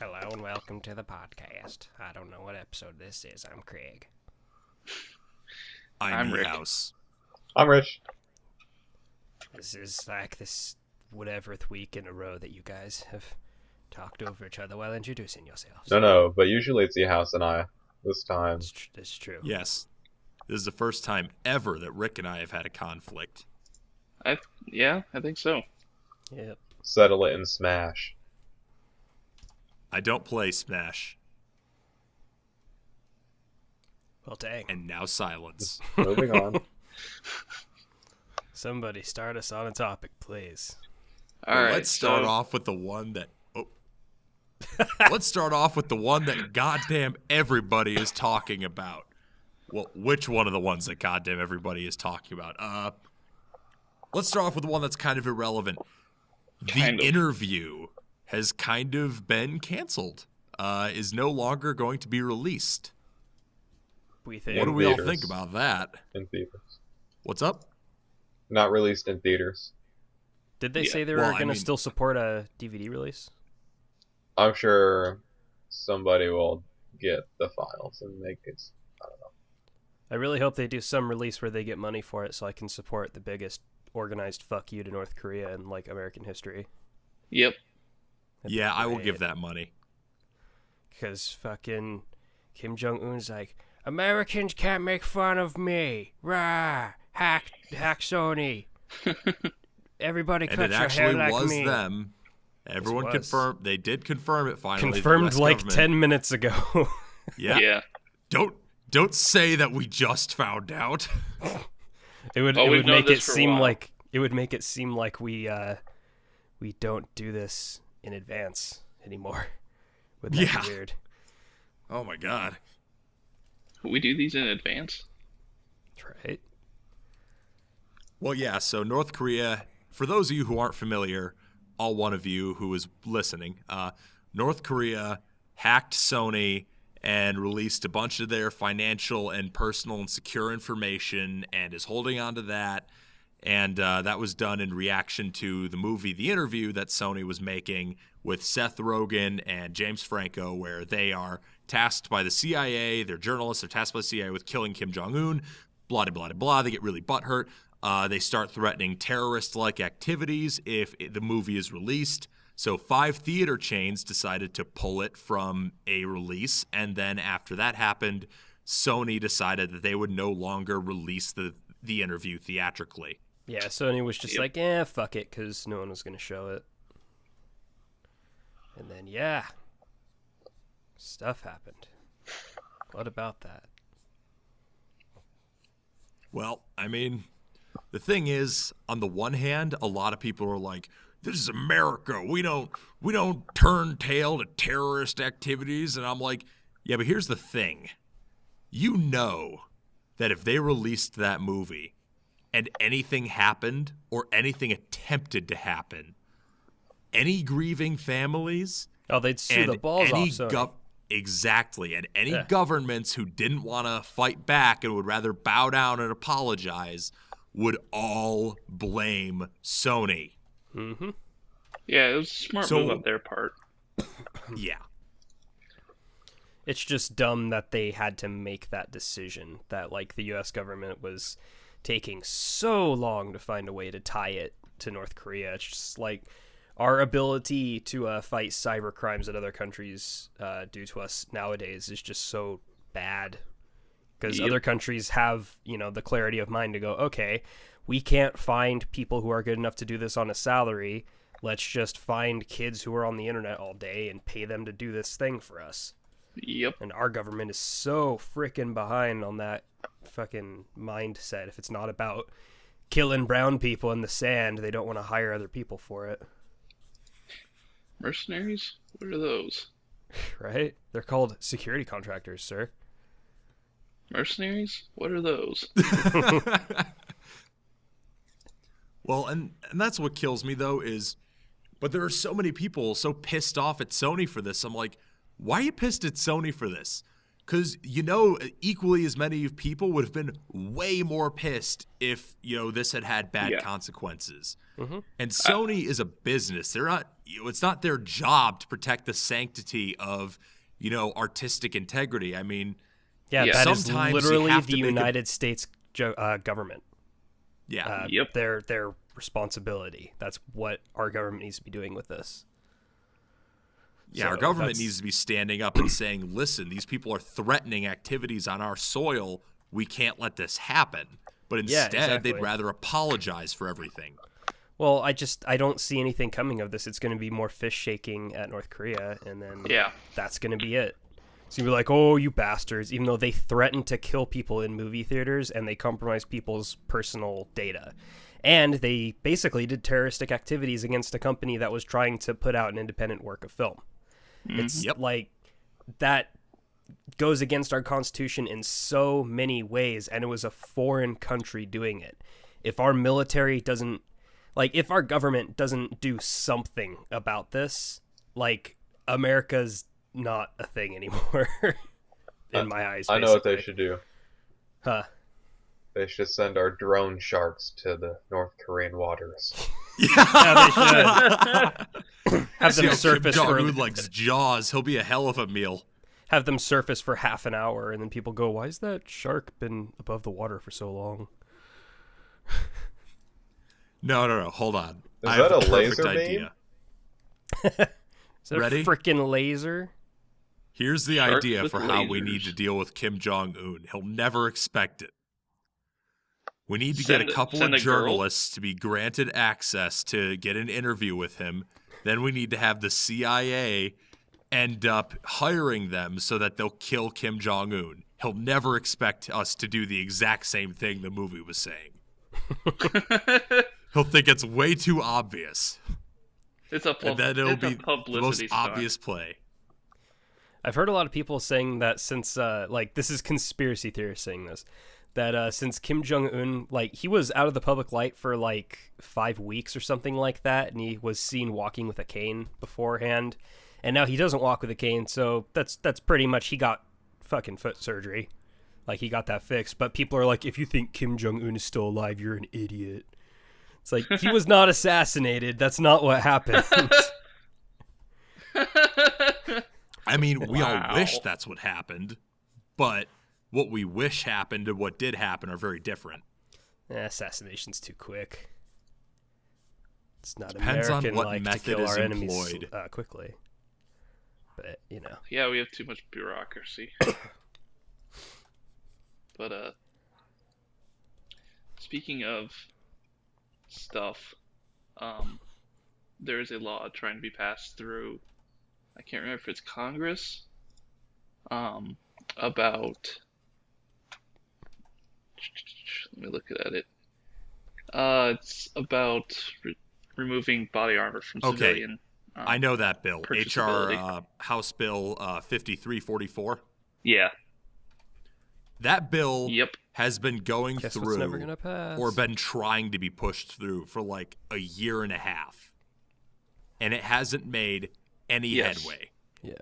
Hello and welcome to the podcast. I don't know what episode this is. I'm Craig. I'm Rick. House. I'm Rich. This is like this whateverth week in a row that you guys have talked over each other while introducing yourselves. No, but usually it's House and I. This time. It's true. Yes. This is the first time ever that Rick and I have had a conflict. I think so. Yep. Settle it in Smash. I don't play Smash. Well, dang. And now silence. Moving on. Somebody start us on a topic, please. All right. Let's start off with the one that... Let's start off with the one that goddamn everybody is talking about. Well, which one of the ones that goddamn everybody is talking about? Let's start off with the one that's kind of irrelevant. The interview has kind of been canceled. Is no longer going to be released. We think. What do we all think about that? In theaters. What's up? Not released in theaters. Did they say they were going to still support a DVD release? I'm sure somebody will get the files and make it. I don't know. I really hope they do some release where they get money for it so I can support the biggest organized fuck you to North Korea in, like, American history. Yep. Yeah, I will give that money. Because fucking Kim Jong-un's like, Americans can't make fun of me. Rah! Hack Sony. Everybody And cut it your hair actually like was me. them. Everyone was. confirmed. They did confirm it finally. Confirmed the US like government. 10 minutes ago. Yeah. Yeah. Don't say that we just found out. It would we've known make it this for a seem while. like we don't do this in advance anymore. Would that Yeah. be weird? Oh my god. We do these in advance. Right. Well, yeah, so North Korea, for those of you who aren't familiar, all one of you who is listening, North Korea hacked Sony and released a bunch of their financial and personal and secure information and is holding on to that. And that was done in reaction to the movie The Interview that Sony was making with Seth Rogen and James Franco, where they are tasked by the CIA, they're journalists, they're tasked by the CIA with killing Kim Jong-un, blah, blah, blah, blah. They get really butthurt. They start threatening terrorist-like activities if the movie is released. So 5 theater chains decided to pull it from a release, and then after that happened, Sony decided that they would no longer release the interview theatrically. Yeah, Sony was just like, fuck it, because no one was going to show it. And then, yeah, stuff happened. What about that? Well, I mean, the thing is, on the one hand, a lot of people are like, this is America. We don't turn tail to terrorist activities. And I'm like, yeah, but here's the thing. You know that if they released that movie and anything happened or anything attempted to happen, any grieving families They'd sue the balls off Sony. Exactly. And any governments who didn't want to fight back and would rather bow down and apologize would all blame Sony. Mm-hmm. Yeah, it was a smart move on their part. Yeah. It's just dumb that they had to make that decision, that, like, the U.S. government was taking so long to find a way to tie it to North Korea. It's just like our ability to fight cyber crimes that other countries do to us nowadays is just so bad. Because other countries have, the clarity of mind to go, okay, we can't find people who are good enough to do this on a salary. Let's just find kids who are on the internet all day and pay them to do this thing for us. Yep. And our government is so freaking behind on that fucking mindset. If it's not about killing brown people in the sand, they don't want to hire other people for it. Mercenaries? What are those? Right? They're called security contractors, sir. Mercenaries? What are those? Well, and that's what kills me, though, is... But there are so many people so pissed off at Sony for this. I'm like, why are you pissed at Sony for this? Because, equally as many people would have been way more pissed if, this had bad consequences. Mm-hmm. And Sony is a business. They're not, it's not their job to protect the sanctity of, artistic integrity. I mean, Yeah, Yeah. that is sometimes you literally have the to make United States government. yeah. Yep. Their responsibility. That's what our government needs to be doing with this. Yeah, So our government that's- needs to be standing up and saying, listen, these people are threatening activities on our soil. We can't let this happen. But instead, exactly. they'd rather apologize for everything. Well, I don't see anything coming of this. It's going to be more fish shaking at North Korea, and then Yeah. that's going to be it. It's going to be like, oh, you bastards, even though they threatened to kill people in movie theaters and they compromised people's personal data. And they basically did terroristic activities against a company that was trying to put out an independent work of film. It's Yep. like that goes against our Constitution in so many ways, and it was a foreign country doing it. If our military doesn't, if our government doesn't do something about this, America's not a thing anymore in my eyes. I know what basically. they should do. Huh. They should send our drone sharks to the North Korean waters. Yeah, they should. Have See them how surface Kim for Jong-un likes Jaws. He'll be a hell of a meal. have them surface for half an hour, and then people go, "Why has that shark been above the water for so long?" No. Hold on. Is I have that the a perfect laser idea. Is that Ready? a freaking laser? Here's the Sharks idea with for how we lasers. need to deal with Kim Jong-un. He'll never expect it. We need to Send get a a- couple send of a girl? journalists to be granted access to get an interview with him. Then we need to have the CIA end up hiring them so that they'll kill Kim Jong-un. He'll never expect us to do the exact same thing the movie was saying. He'll think it's way too obvious. It's a And then it'll it's a be the most publicity stunt. obvious play. I've heard a lot of people saying that since, this is conspiracy theorists saying this, that since Kim Jong-un, he was out of the public light for 5 weeks or something like that, and he was seen walking with a cane beforehand, and now he doesn't walk with a cane, so that's pretty much, he got fucking foot surgery. He got that fixed, but people are like, if you think Kim Jong-un is still alive, you're an idiot. It's like, he was not assassinated. That's not what happened. I mean, we all Wow. wish that's what happened, but what we wish happened and what did happen are very different. Assassination's too quick. It's not Depends on American what like to method kill is our enemies employed. quickly. But Yeah, we have too much bureaucracy. But speaking of stuff, there is a law trying to be passed through. I can't remember if it's Congress. About. Let me look at it. It's about removing body armor from Okay. civilian. I know that bill. Purchasability. HR House Bill 5344. Yeah. That bill Yep. has been going guess what's through never gonna pass. or been trying to be pushed through for a year and a half. And it hasn't made any Yes. headway. Yeah.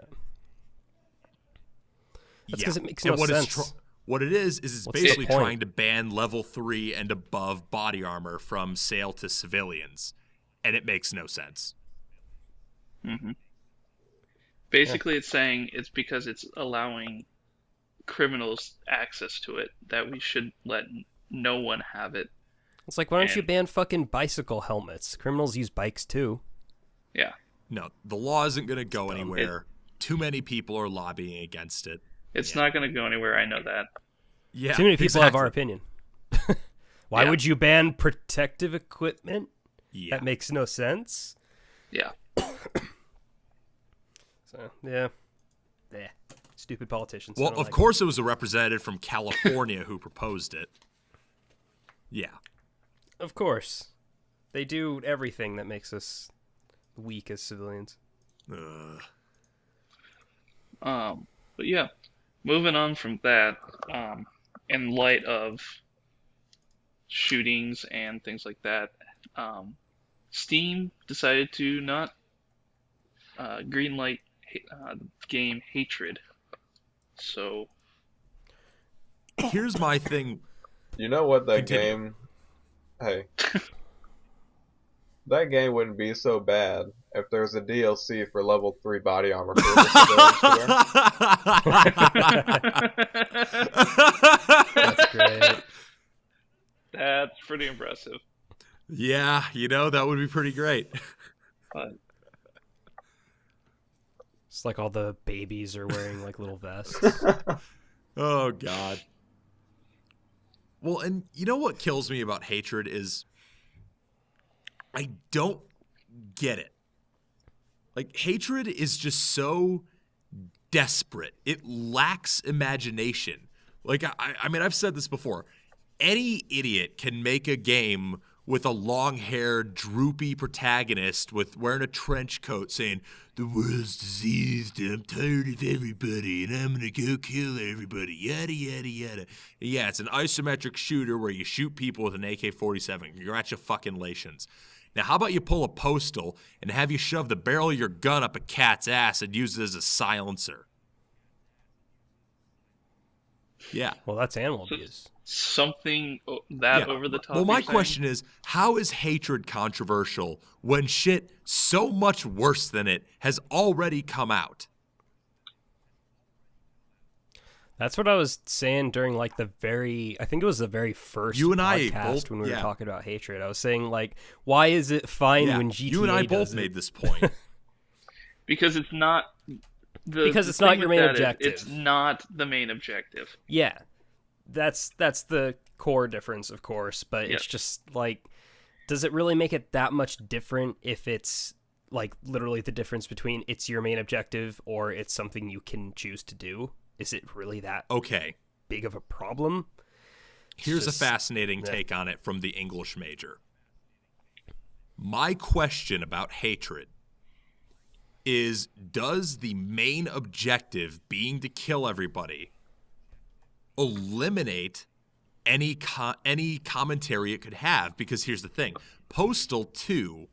That's 'cause it makes no And what sense. what it is it's What's the basically point? trying to ban level 3 and above body armor from sale to civilians. And it makes no sense. Basically, it's saying it's because it's allowing criminals access to it that we should let no one have it. It's like, why don't you And- ban fucking bicycle helmets? Criminals use bikes too. Yeah. No, the law isn't going to go anywhere. Too many people are lobbying against it. It's not going to go anywhere. I know that. Yeah, Too many people have our exactly. opinion. Why Yeah. would you ban protective equipment? Yeah. That makes no sense. Yeah. So, yeah. Stupid politicians. I Well, don't of like course it was a representative from California who proposed it. Yeah. it. Of course. They do everything that makes us weak as civilians. Ugh. But yeah, moving on from that, in light of shootings and things like that, Steam decided to not greenlight the game Hatred. So Here's my thing. You know what that Continue. game? Hey. That game wouldn't be so bad if there's a DLC for level 3 body armor for the That's great. That's pretty impressive. Yeah, that would be pretty great. But It's like all the babies are wearing like little vests. Oh, God. Well, and you know what kills me about hatred is I don't get it. Like, hatred is just so desperate. It lacks imagination. Like, I mean, I've said this before. Any idiot can make a game with a long-haired, droopy protagonist with wearing a trench coat saying, "The world's diseased, I'm tired of everybody, and I'm gonna go kill everybody, yada, yada, yada." Yeah, it's an isometric shooter where you shoot people with an AK-47. Congratulations. Now, how about you pull a Postal and have you shove the barrel of your gun up a cat's ass and use it as a silencer? Yeah. Well, that's animal abuse. something that over the top. Well, my question is, how is hatred controversial when shit so much worse than it has already come out? That's what I was saying during like I think it was the very first you and I podcast both, when we were talking about hatred. I was saying like, why is it fine when GTA you and I does both made this point. Because it's not because it's not your main objective. It's not the main objective. Yeah, that's the core difference, of course. But it's just like, does it really make it that much different if it's like literally the difference between it's your main objective or it's something you can choose to do? Is it really that big of a problem? Here's a fascinating take on it from the English major. My question about hatred is, does the main objective being to kill everybody eliminate any commentary it could have? Because here's the thing. Postal 2,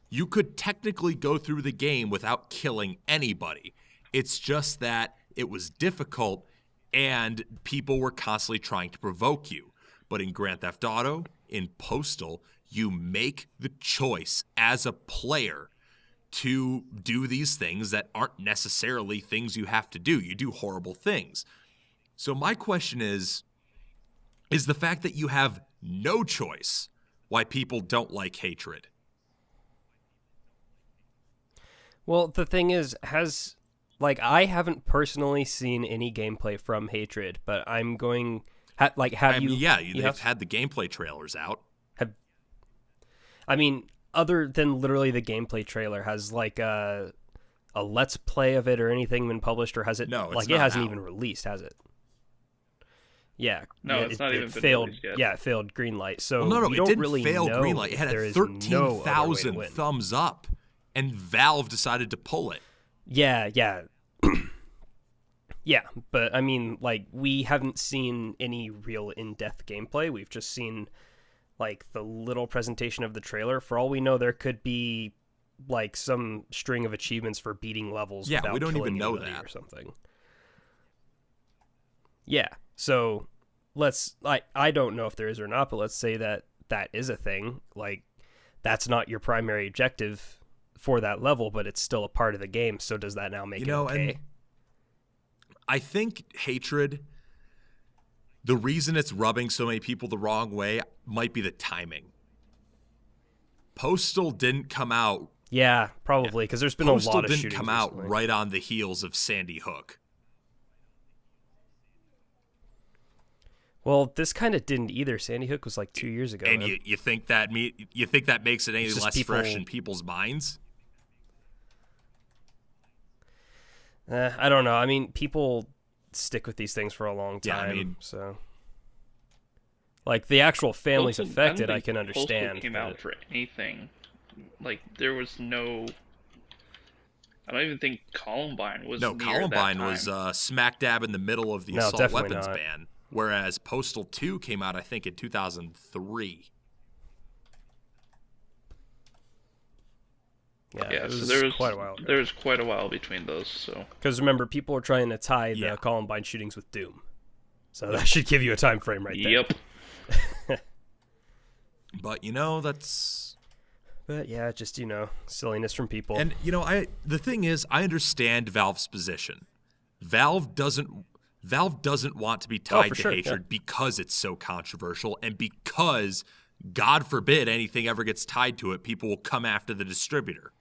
you could technically go through the game without killing anybody. It's just that it was difficult and people were constantly trying to provoke you. But in Grand Theft Auto, in Postal, you make the choice as a player to do these things that aren't necessarily things you have to do. You do horrible things. So my question is the fact that you have no choice why people don't like hatred? Well, the thing is, I haven't personally seen any gameplay from Hatred, but I'm going... have you... Yeah, they've had the gameplay trailers out. Other than literally the gameplay trailer, has like a Let's Play of it or anything been published, or has it... No, it's it hasn't even released, has it? Yeah. No, it's not even been released yet. Yeah, it failed Greenlight. So it didn't really fail know Greenlight. It had a 13,000 thumbs up, and Valve decided to pull it. Yeah. Yeah, but we haven't seen any real in-depth gameplay. We've just seen the little presentation of the trailer. For all we know, there could be some string of achievements for beating levels without we don't killing even know anybody that or something. Yeah, so I don't know if there is or not, but let's say that is a thing. That's not your primary objective for that level, but it's still a part of the game. So does that now make it okay? And I think hatred, the reason it's rubbing so many people the wrong way might be the timing. Postal didn't come out. Yeah, probably, because there's been a lot of shootings. Postal didn't come out recently. right on the heels of Sandy Hook. Well, this kind of didn't either. Sandy Hook was 2 years ago. And you think that makes it any less fresh in people's minds? I don't know. People stick with these things for a long time. Yeah, so the actual families Postal, affected, I can understand. Postal came out for anything. There was no. I don't even think Columbine was. No, Columbine was smack dab in the middle of the assault weapons not. ban. Whereas Postal 2 came out, I think, in 2003. Yeah, so there was quite a while ago. There was quite a while between those. So because remember, people were trying to tie the Columbine shootings with Doom, so that should give you a time frame right there. Yep. But But yeah, just silliness from people. And the thing is, I understand Valve's position. Valve doesn't want to be tied to sure, hatred because it's so controversial, and because, God forbid, anything ever gets tied to it, people will come after the distributor.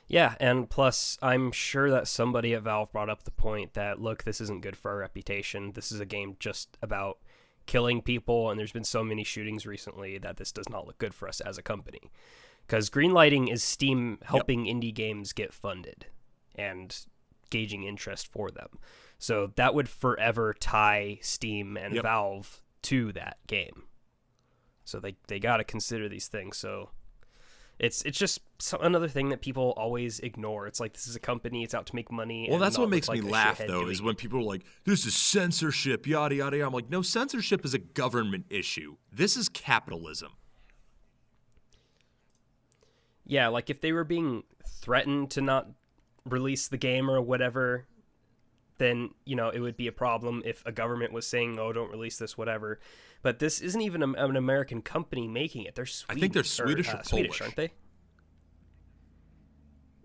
Yeah, and plus, I'm sure that somebody at Valve brought up the point that, look, this isn't good for our reputation. This is a game just about killing people, and there's been so many shootings recently that this does not look good for us as a company. Because greenlighting is Steam helping indie games get funded and gauging interest for them. So that would forever tie Steam and Valve to that game. So they got to consider these things. So it's just another thing that people always ignore. It's like, this is a company, it's out to make money. Well, that's what makes me laugh, though, is when people are like, this is censorship, yada, yada, yada. I'm like, no, censorship is a government issue. This is capitalism. Yeah, like if they were being threatened to not release the game or whatever, then, it would be a problem if a government was saying, oh, don't release this, whatever. But this isn't even an American company making it. They're Swedish. I think they're Swedish or Polish, aren't they?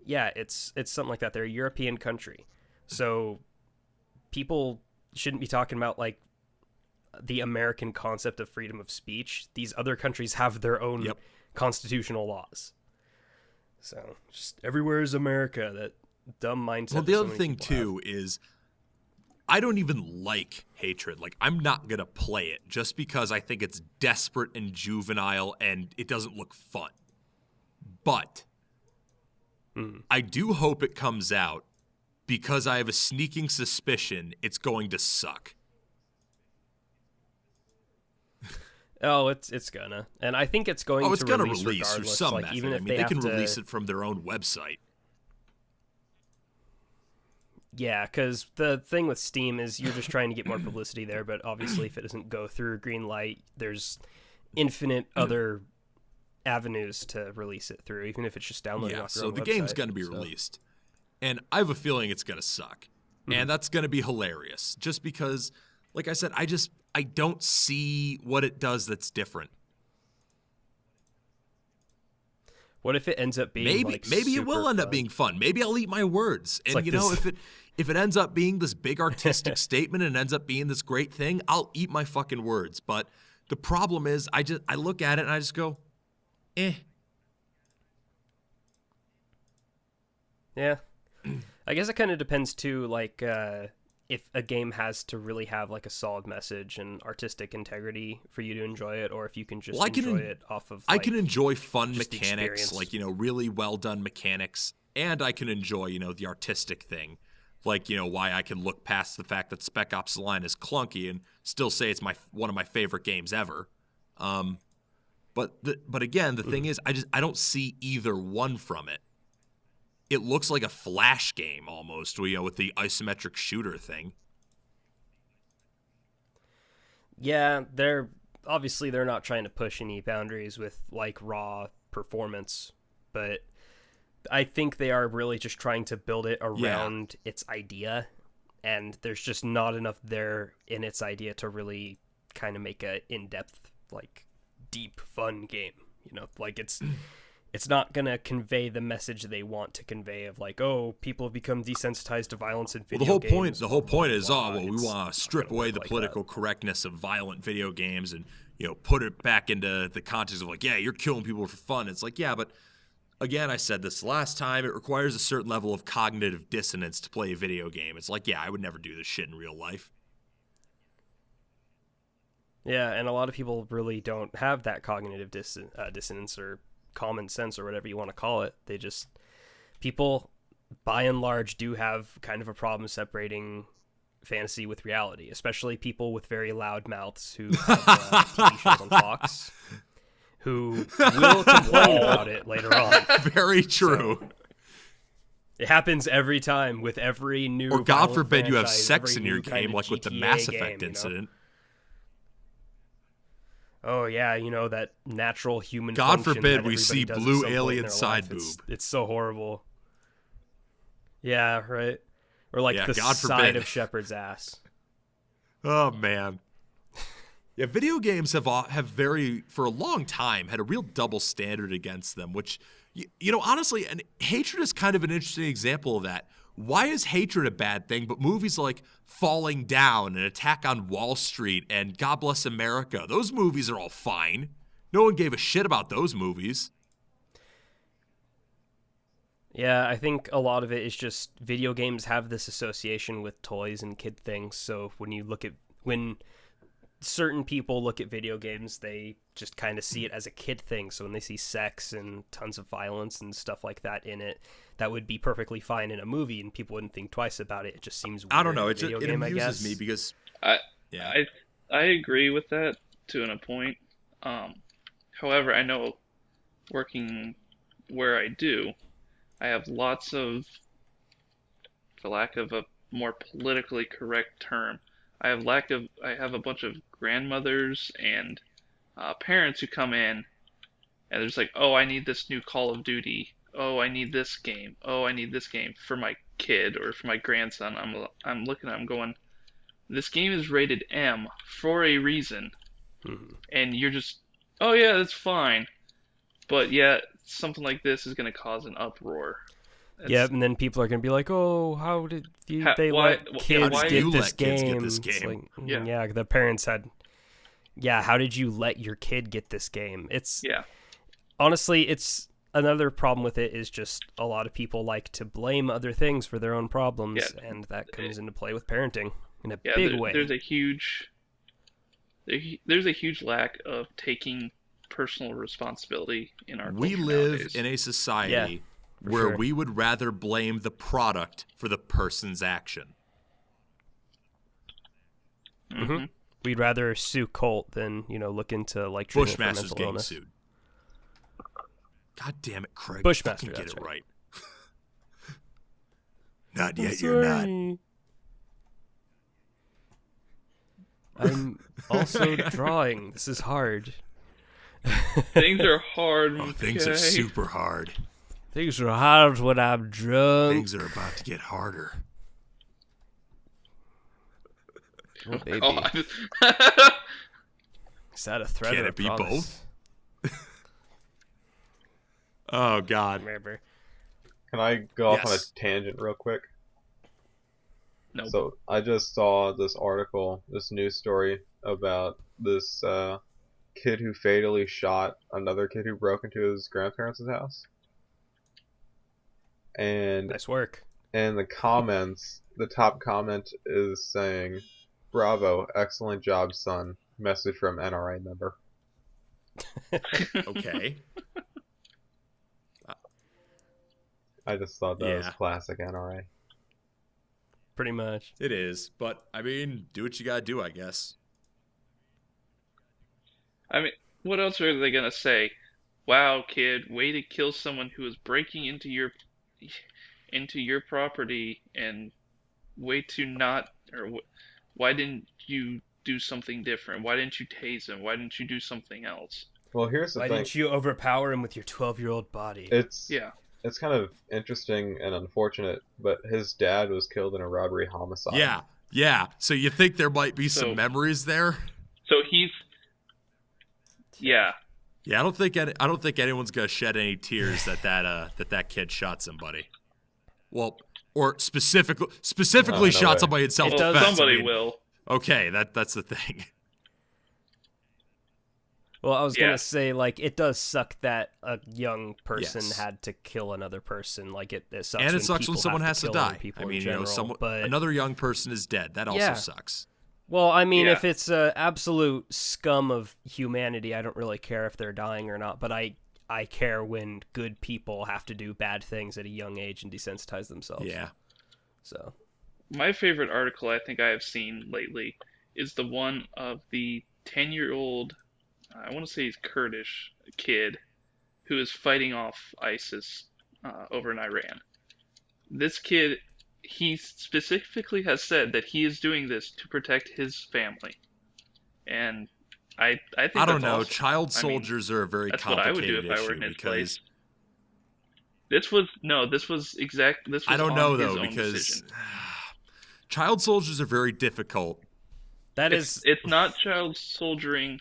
Yeah, it's something like that. They're a European country. So people shouldn't be talking about, like, the American concept of freedom of speech. These other countries have their own constitutional laws. So just everywhere is America, that dumb mindset. Well, the other thing, too, is I don't even like hatred. Like, I'm not going to play it just because I think it's desperate and juvenile and it doesn't look fun. But I do hope it comes out because I have a sneaking suspicion it's going to suck. Oh, it's gonna. And I think it's going to it's gonna release through regardless. some like, method. even I if mean, they can have release it from their own website. Yeah, because the thing with Steam is you're just trying to get more publicity there, but obviously if it doesn't go through green light, there's infinite other avenues to release it through, even if it's just downloading off your own so the website. game's going to be released, and I have a feeling it's going to suck, and that's going to be hilarious, just because, like I said, I don't see what it does that's different. What if it ends up being maybe it will end up being fun. Maybe I'll eat my words, and like if it ends up being this big artistic statement and ends up being this great thing, I'll eat my fucking words. But the problem is, I look at it and I just go, eh. Yeah, I guess it kind of depends too. Like, if a game has to really have like a solid message and artistic integrity for you to enjoy it, or if you can just enjoy it off of. I can enjoy fun mechanics, like really well done mechanics, and I can enjoy the artistic thing, like why I can look past the fact that Spec Ops: The Line is clunky and still say it's one of my favorite games ever. But again, the thing is, I don't see either one from it. It looks like a Flash game almost, with the isometric shooter thing. Yeah, they're not trying to push any boundaries with like raw performance, but I think they are really just trying to build it around its idea, and there's just not enough there in its idea to really kind of make a in-depth, like, deep, fun game. Like it's not going to convey the message they want to convey of like, oh, people have become desensitized to violence in video games. The whole point is, we want to strip away the political correctness of violent video games and, put it back into the context of like, yeah, you're killing people for fun. It's like, yeah, but again, I said this last time, it requires a certain level of cognitive dissonance to play a video game. It's like, yeah, I would never do this shit in real life. Yeah, and a lot of people really don't have that cognitive dissonance or common sense or whatever you want to call it. People by and large do have kind of a problem separating fantasy with reality, especially people with very loud mouths who have TV shows on Fox, who will complain about it later on. Very true. So, it happens every time with every new. Or God forbid you have franchise, sex in your game, like with the Mass game, Effect incident. Oh yeah, that natural human. God function forbid that we see everybody does blue at some point in alien their side life. boob. It's so horrible. Yeah, right. Or like the God side forbid. of Shepard's ass. Oh man. Yeah, video games have very for a long time had a real double standard against them, which honestly, and hatred is kind of an interesting example of that. Why is hatred a bad thing? But movies like Falling Down and Attack on Wall Street and God Bless America, those movies are all fine. No one gave a shit about those movies. Yeah, I think a lot of it is just video games have this association with toys and kid things. So when certain people look at video games, they just kind of see it as a kid thing. So when they see sex and tons of violence and stuff like that in it, that would be perfectly fine in a movie, and people wouldn't think twice about it. It just seems weird. I don't know. It amuses me because I agree with that to a point. However, I know working where I do, I have lots of, for lack of a more politically correct term, I have a bunch of grandmothers and parents who come in, and there's like, oh, I need this new Call of Duty. Oh, I need this game. Oh, I need this game for my kid or for my grandson. I'm looking at him going, this game is rated M for a reason, and you're just, oh yeah, that's fine, but yeah, something like this is going to cause an uproar. Yep, and then people are going to be like, "Oh, how did they let kids get this game?" It's like, yeah, the parents had. Yeah, how did you let your kid get this game? Honestly, it's another problem with it is just a lot of people like to blame other things for their own problems, and that comes into play with parenting in a big way. There's a huge lack of taking personal responsibility in our culture We live nowadays. in a society where we would rather blame the product for the person's action. Mm-hmm. We'd rather sue Colt than look into like treatment for Bushmaster's mental getting illness. sued. God damn it, Craig! Bushmaster, Fucking get that's it right. Not yet. You're not. I'm also drawing. This is hard. Things are hard. Oh, things are super hard. Things are hard when I'm drunk. Things are about to get harder. Oh, baby. God. Is that a threat? Can or it be promise? both? Oh, God. Remember. Can I go off on a Yes. tangent real quick? No. So I just saw this article, this news story about this kid who fatally shot another kid who broke into his grandparents' house. And Nice work. in the comments, the top comment is saying, "Bravo, excellent job, son." Message from NRA member. Okay. I just thought that was Yeah. classic NRA. Pretty much. It is, but I mean, do what you gotta do, I guess. I mean, what else are they gonna say? Wow, kid, way to kill someone who was breaking into your property, and way to not, or why didn't you do something different? Why didn't you tase him? Why didn't you do something else? Well, here's the Why thing. didn't you overpower him with your 12-year-old body? It's Yeah. it's kind of interesting and unfortunate, but his dad was killed in a robbery homicide. Yeah. So you think there might be So- some memories there? So he's, yeah. Yeah, I don't think anyone's gonna shed any tears that kid shot somebody. Well, or specifically no shot way. somebody in does. self-defense. Somebody I mean, will. Okay, that's the thing. Well, I was Yeah. gonna say, like, it does suck that a young person Yes. had to kill another person. Like, it sucks. And when it sucks when people someone have has to kill other die. people I mean, in general, but another young person is dead. That also Yeah. sucks. well, I mean, Yeah. if it's a absolute scum of humanity, I don't really care if they're dying or not. But I care when good people have to do bad things at a young age and desensitize themselves. Yeah. So My favorite article I think I have seen lately is the one of the 10-year-old, I want to say he's Kurdish kid, who is fighting off ISIS over in Iran. This kid, he specifically has said that he is doing this to protect his family. And I think I don't that's know. awesome. Child I mean, soldiers are a very that's what I would do complicated if I were issue in his because place. This was I don't know on his though own because decision. child soldiers are very difficult That It's is, it's not child soldiering,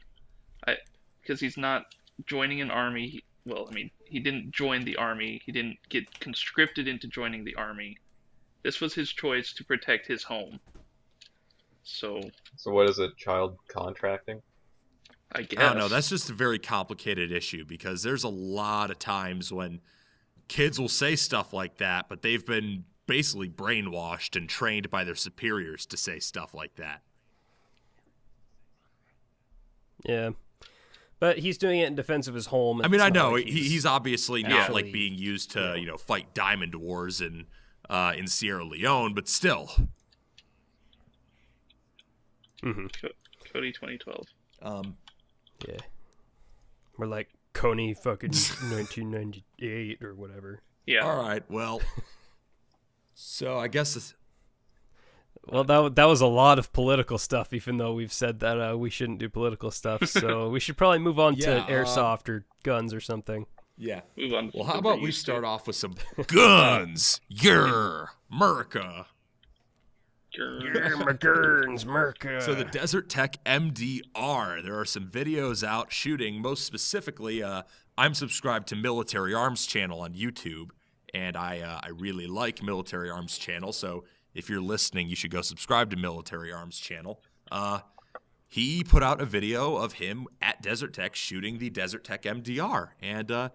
because he's not joining an army. Well, I mean, he didn't join the army. He didn't get conscripted into joining the army. This was his choice to protect his home. So So what is it? Child contracting? I I don't know. guess. That's just a very complicated issue because there's a lot of times when kids will say stuff like that, but they've been basically brainwashed and trained by their superiors to say stuff like that. yeah. But he's doing it in defense of his home. I mean, It's I not know like he's obviously not actually, like being used to, fight diamond wars in Sierra Leone, but still. Mm-hmm. Cody 2012. Yeah. We're like Coney fucking 1998 or whatever. Yeah. All right, well, so I guess it's, Well, that was a lot of political stuff, even though we've said that we shouldn't do political stuff. So we should probably move on Yeah, to airsoft or guns or something. yeah. Move on. Well, how We're about we used to start off with some guns? America. McGurns, Merca. So the Desert Tech MDR, there are some videos out shooting. Most specifically, I'm subscribed to Military Arms Channel on YouTube, and I really like Military Arms Channel. So if you're listening, you should go subscribe to Military Arms Channel. He put out a video of him at Desert Tech shooting the Desert Tech MDR, and it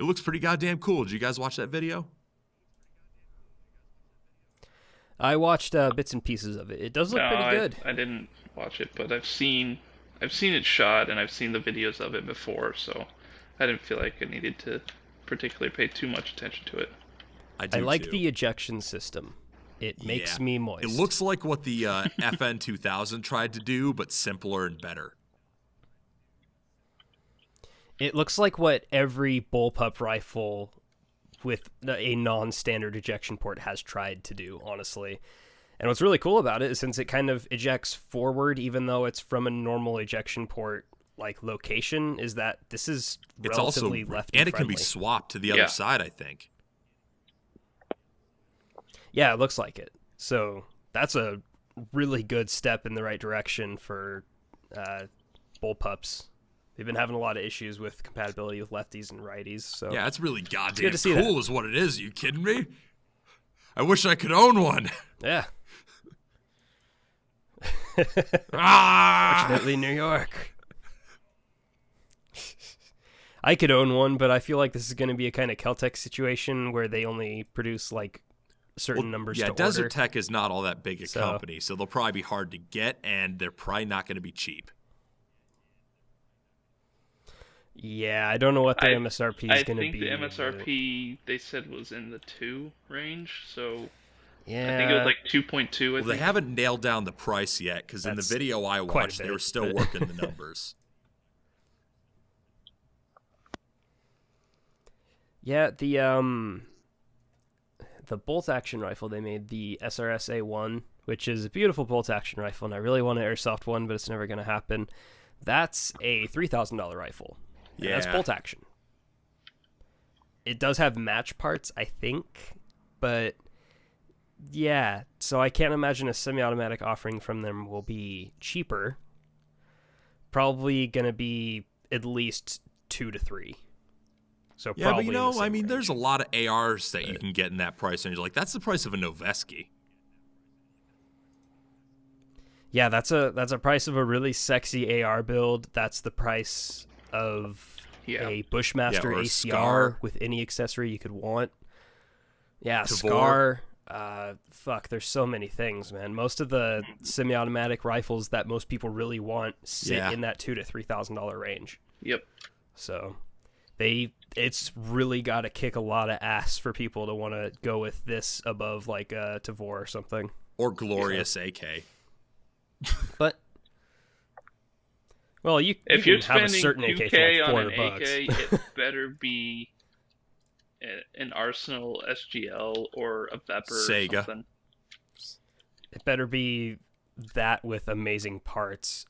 looks pretty goddamn cool. Did you guys watch that video? I watched bits and pieces of it. It does look No, pretty good. I didn't watch it, but I've seen it shot and I've seen the videos of it before, so I didn't feel like I needed to particularly pay too much attention to it. I like too. the ejection system. It makes Yeah. me moist. It looks like what the FN 2000 tried to do, but simpler and better. It looks like what every bullpup rifle with a non-standard ejection port has tried to do, honestly. And what's really cool about it is since it kind of ejects forward, even though it's from a normal ejection port like location, is that this is It's also relatively left and it can friendly. be swapped to the Yeah. other side, I think. Yeah, it looks like it. So that's a really good step in the right direction for bullpups. They've been having a lot of issues with compatibility with lefties and righties. So Yeah, it's really goddamn good to see cool is what it is. Are you kidding me? I wish I could own one. yeah. Ah! Fortunately, New York. I could own one, but I feel like this is going to be a kind of Keltec situation where they only produce like certain numbers Yeah, to Desert order. Tech is not all that big a So- company, so they'll probably be hard to get, and they're probably not going to be cheap. Yeah, I don't know what their I- MSRP I is going to think be. the MSRP they said was in the 2 range, so but- yeah, I think it was like 2.2. Well, they haven't nailed down the price yet, because in the That's video I quite a watched, they bit, were still but- working the numbers. Yeah, the bolt action rifle they made, the SRS-A1, which is a beautiful bolt action rifle, and I really want an airsoft one, but it's never going to happen. That's a $3,000 rifle. And that's Yeah. bolt action. It does have match parts, I think, but yeah, so I can't imagine a semi-automatic offering from them will be cheaper. Probably going to be at least 2 to 3. So Yeah, but probably you in the know, same I mean, range. there's a lot of ARs that you can get in that price range. Like, that's the price of a Noveski. Yeah, that's a price of a really sexy AR build. That's the price of Yeah. a Bushmaster Yeah, or a ACR Scar. with any accessory you could want. Yeah, Tavor. Scar. Fuck, there's so many things, man. Most of the semi-automatic rifles that most people really want sit Yeah. in that $2,000 to $3,000 range. Yep. So it's really got to kick a lot of ass for people to want to go with this above like a Tavor or something. Or Glorious AK. But well, you If can you're have a spending certain AK 2K for like on an $400. AK, it better be an Arsenal SGL or a Vepr Sega. or something. It better be that with amazing parts.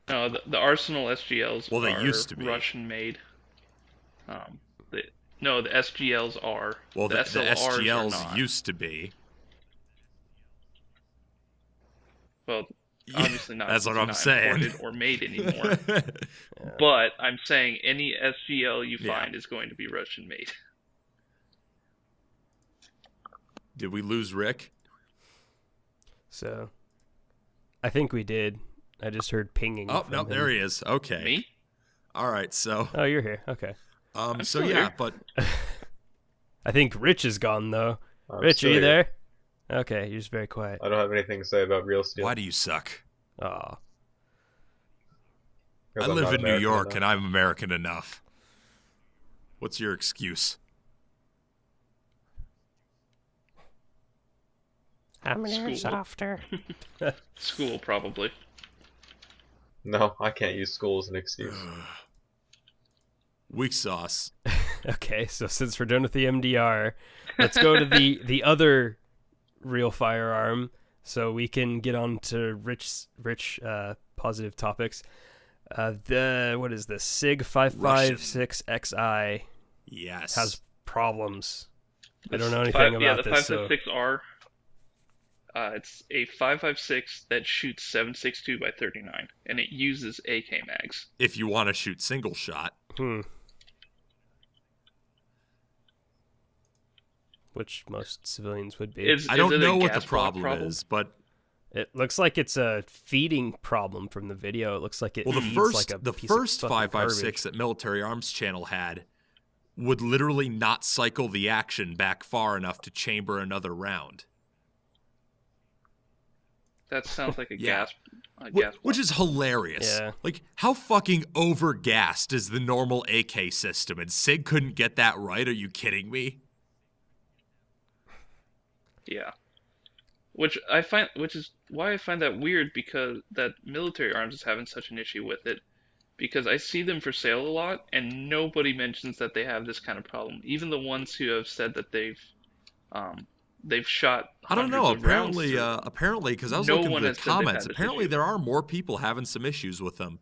No, the Arsenal SGLs Well, they are used to be. Russian made. The SGLs are. Well, the SLRs are SGLs not. used to be. Well, obviously not. That's since what they're I'm not saying. imported or made anymore. But I'm saying any SGL you Yeah. find is going to be Russian made. Did we lose Rick? So, I think we did. I just heard pinging. Oh, from no, him. there he is. Okay. Me? All right, so Oh, you're here. Okay. I'm so still yeah, here. but I think Rich is gone though. I'm Rich, are still you here. there? Okay, you're just very quiet. I don't have anything to say about real steel. why do you suck? Aw. 'Cause I I'm live not in New American York enough. and I'm American enough. What's your excuse? How many School. softer? School, probably. No, I can't use school as an excuse. Weak sauce. Okay, so since we're done with the MDR, let's go to the other real firearm, so we can get on to rich positive topics. What is this? SIG 556XI Yes. has problems. I don't know The anything yeah, about the this. So 556R. It's a 556 that shoots 762 by 39, and it uses AK mags. If you want to shoot single shot. Which most civilians would be. I don't is it a know what the gas block problem is, but It looks like it's a feeding problem from the video. It looks like it well, the feeds first like a the piece first of fucking 556 that Military Arms Channel had would literally not cycle the action back far enough to chamber another round. That sounds like a Yeah. gas Which block. is hilarious. Yeah. Like, how fucking overgassed is the normal AK system? And SIG couldn't get that right? Are you kidding me? Yeah. Which is why I find that weird, because that Military Arms is having such an issue with it, because I see them for sale a lot and nobody mentions that they have this kind of problem. Even the ones who have said that they've shot I don't know. hundreds of rounds Apparently, through them. apparently, because I was No looking one at has the said they've had comments. this Apparently, issue. there are more people having some issues with them.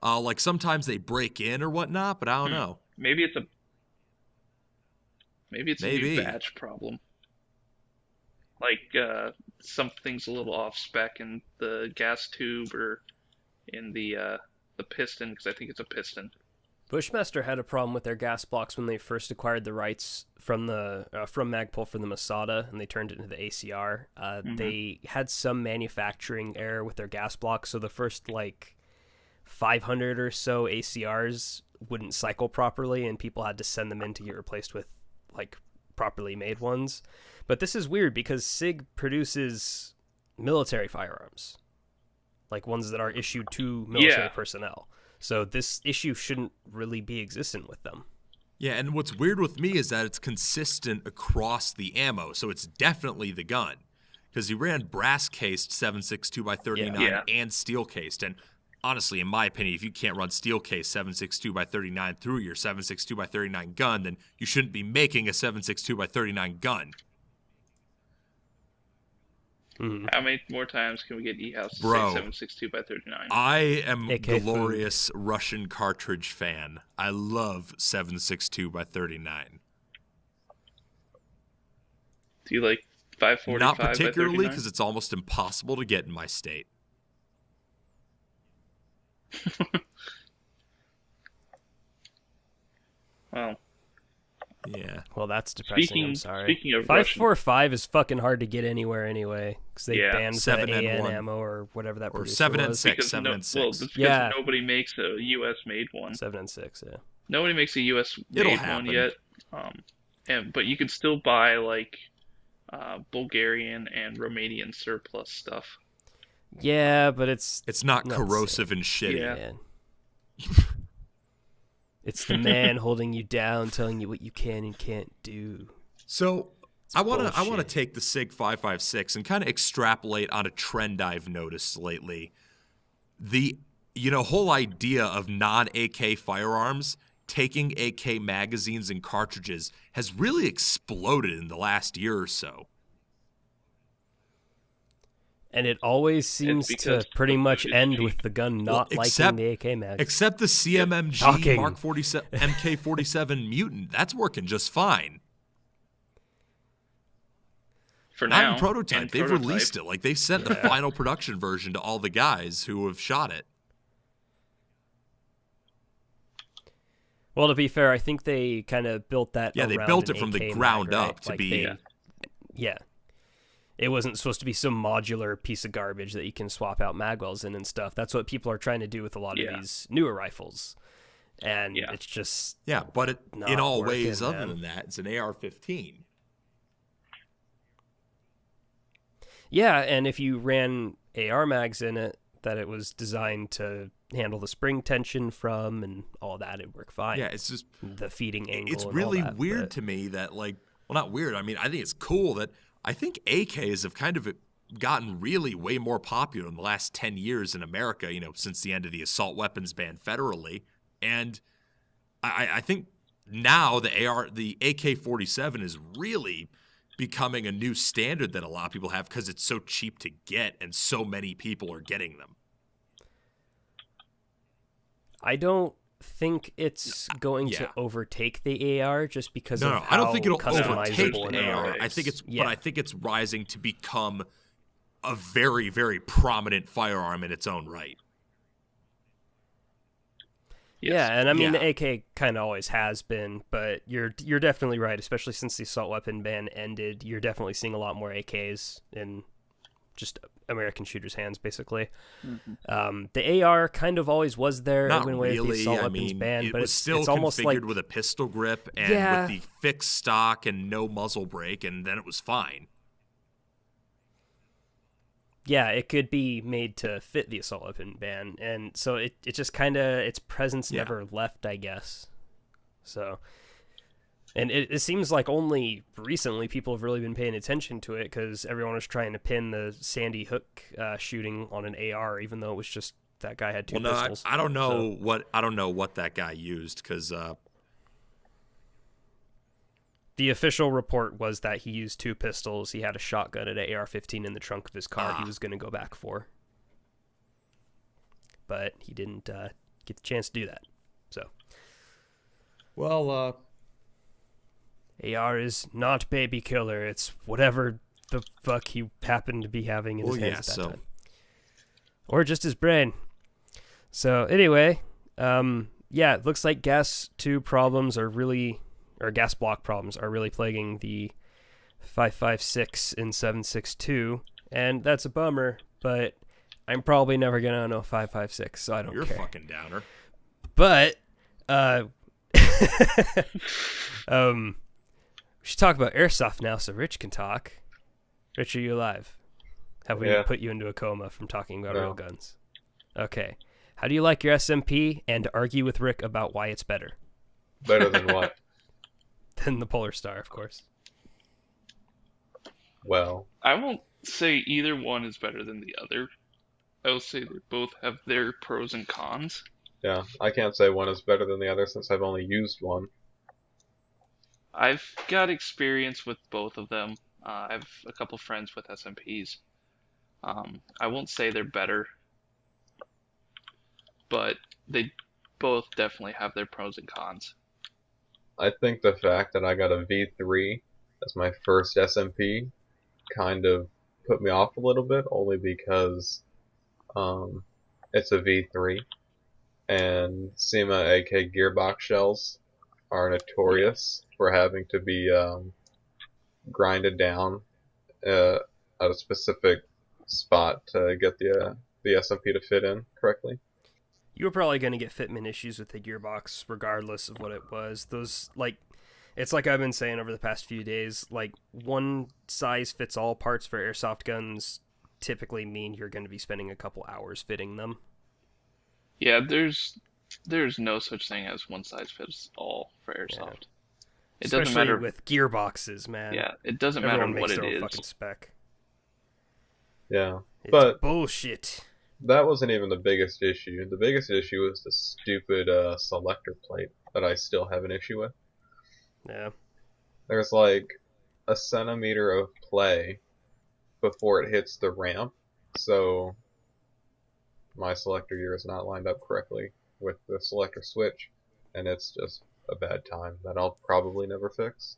Like sometimes they break in or whatnot, but I don't know. Maybe it's a Maybe. new batch problem. Like something's a little off spec in the gas tube or in the piston, because I think it's a piston. Bushmaster had a problem with their gas blocks when they first acquired the rights from the from Magpul for the Masada, and they turned it into the ACR. They had some manufacturing error with their gas blocks, so the first like 500 or so ACRs wouldn't cycle properly, and people had to send them in to get replaced with like properly made ones. But this is weird because SIG produces military firearms, like ones that are issued to military Yeah. personnel. So this issue shouldn't really be existent with them. Yeah, and what's weird with me is that it's consistent across the ammo, so it's definitely the gun. Because he ran brass-cased 7.62 by 39 Yeah. and steel-cased. And honestly, in my opinion, if you can't run steel-cased 7.62 by 39 through your 7.62 by 39 gun, then you shouldn't be making a 7.62 by 39 gun. How many more times can we get E-House to Bro. say 762 by 39? I am AK glorious Russian cartridge fan. I love 7.62 by 39. Do you like 545 Not by particularly 39? because it's almost impossible to get in my state. Well, Yeah. Well, that's depressing. Speaking- I'm sorry. speaking of Russian- 545 is fucking hard to get anywhere anyway, because they Yeah. banned the 7N1. AN ammo or whatever that Or producer 7 and was. 6. because 7 and 6. Well, it's because Yeah. nobody makes a U.S. made one. 7 and 6, yeah. Nobody makes a U.S. It'll made happen. one yet. But you can still buy like Bulgarian and Romanian surplus stuff. Yeah, but it's It's not Not corrosive and shitty. Yeah. man. It's the man holding you down, telling you what you can and can't do. So I want to bullshit. take the SIG 5.56 and kind of extrapolate on a trend I've noticed lately. The whole idea of non-AK firearms taking AK magazines and cartridges has really exploded in the last year or so. And it always seems to because pretty the much food is end cheap. with the gun not except- liking the AK mag. Except the CMMG Shocking. Mark 47 MK47 Mutant. That's working just fine. for Not now. in prototype. In They've prototype. released it. Like, they've sent the final production version to all the guys who have shot it. Well, to be fair, I think they kind of built that. Yeah, they around built an it from the AK ground mag, right? up to Like be. yeah. It wasn't supposed to be some modular piece of garbage that you can swap out magwells in and stuff. That's what people are trying to do with a lot of these newer rifles. And it's just Yeah, but not in all working, ways, other man. than that, it's an AR-15. Yeah, and if you ran AR mags in it that it was designed to handle the spring tension from and all that, it'd work fine. Yeah, it's just the feeding angle. it's and really all that, weird but to me that, like, well, not weird. I mean, I think it's cool that I think AKs have kind of gotten really way more popular in the last 10 years in America, you know, since the end of the assault weapons ban federally. And I think now the AK-47 is really becoming a new standard that a lot of people have because it's so cheap to get and so many people are getting them. I don't think it's going to overtake the AR just because of how I don't think it'll overtake customizable the it AR. is. I think but I think it's rising to become a very, very prominent firearm in its own right. Yes. Yeah, and I mean Yeah. the AK kind of always has been, but you're definitely right, especially since the assault weapon ban ended. You're definitely seeing a lot more AKs in just American shooters' hands, basically. The AR kind of always was there, Not even with the really. assault I weapons mean, ban, it but was still it's almost configured like with a pistol grip and Yeah. with the fixed stock and no muzzle brake, and then it was fine. yeah, it could be made to fit the assault weapon ban, and so it just kind of its presence Yeah. never left, I guess. So, and it seems like only recently people have really been paying attention to it because everyone was trying to pin the Sandy Hook shooting on an AR, even though it was just that guy had two pistols. I don't know what that guy used because The official report was that he used two pistols. He had a shotgun and an AR-15 in the trunk of his car he was going to go back for. But he didn't get the chance to do that. So, AR is not baby killer. It's whatever the fuck he happened to be having in his hands at that time. Or just his brain. So, anyway, yeah, it looks like gas block problems are really plaguing the 5.56 and 7.62, and that's a bummer, but I'm probably never going to own a 5.56, so I don't you're care. a fucking downer. But, we should talk about airsoft now so Rich can talk. Rich, are you alive? Have we put you into a coma from talking about real guns? Okay. How do you like your SMP, and argue with Rick about why it's better? Better than what? Than the Polar Star, of course. Well, I won't say either one is better than the other. I will say they both have their pros and cons. yeah, I can't say one is better than the other since I've only used one. I've got experience with both of them. I have a couple friends with SMPs. I won't say they're better, but they both definitely have their pros and cons. I think the fact that I got a V3 as my first SMP kind of put me off a little bit, only because it's a V3, and SEMA AK gearbox shells are notorious for having to be grinded down at a specific spot to get the SMP to fit in correctly. You were probably going to get fitment issues with the gearbox regardless of what it was. Those, like, it's like I've been saying over the past few days, like, one size fits all parts for airsoft guns typically mean you're going to be spending a couple hours fitting them. Yeah, there's no such thing as one size fits all for airsoft. It Especially doesn't matter with gearboxes, man. Yeah, it doesn't Everyone matter makes what their it own is. fucking spec. Yeah, It's but bullshit. that wasn't even the biggest issue. The biggest issue was the stupid selector plate that I still have an issue with. Yeah. There's like a centimeter of play before it hits the ramp, so my selector gear is not lined up correctly with the selector switch, and it's just a bad time that I'll probably never fix.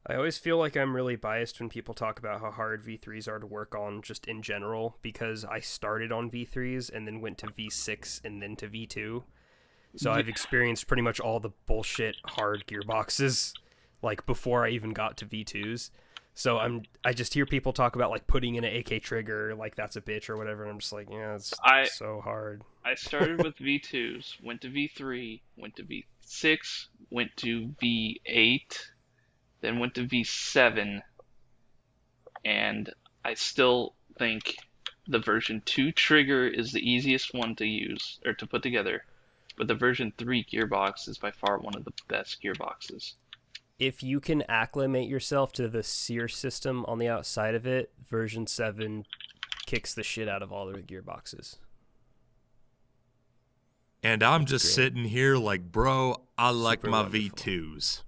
I always feel like I'm really biased when people talk about how hard V3s are to work on just in general, because I started on V3s and then went to V6 and then to V2. So I've experienced pretty much all the bullshit hard gearboxes, like, before I even got to V2s. So I just hear people talk about, like, putting in an AK trigger, like that's a bitch or whatever, and I'm just like, yeah, it's so hard. I started with V2s, went to V3, went to V6, went to V8, then went to V7, and I still think the version 2 trigger is the easiest one to use, or to put together, but the version 3 gearbox is by far one of the best gearboxes. If you can acclimate yourself to the sear system on the outside of it, version 7 kicks the shit out of all the gearboxes. And I'm just sitting here like, bro, I like my wonderful. V2s.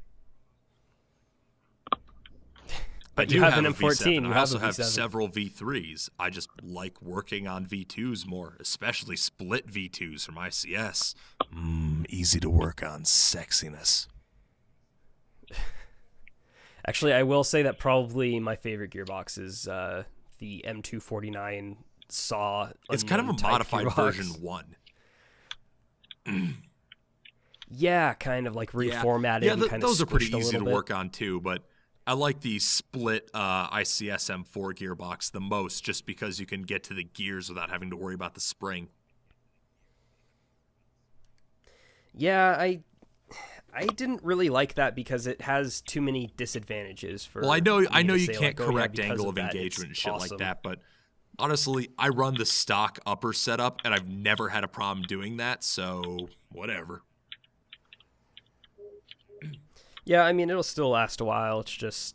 But I you do have an a M14. V7. You I also have V7. several V3s. I just like working on V2s more, especially split V2s from ICS. Easy to work on sexiness. Actually, I will say that probably my favorite gearbox is the M249 Saw. It's kind of a modified gearbox. version 1. Yeah, kind of like reformatted. Yeah, and kind those of are pretty squished a easy to little bit. work on too, but I like the split ICS M4 gearbox the most just because you can get to the gears without having to worry about the spring. Yeah, I didn't really like that because it has too many disadvantages for. Well, I know you say, can't like, oh, yeah, correct because angle of of that, engagement and it's shit awesome. like that, but honestly, I run the stock upper setup and I've never had a problem doing that, so whatever. Yeah, I mean, it'll still last a while. It's just,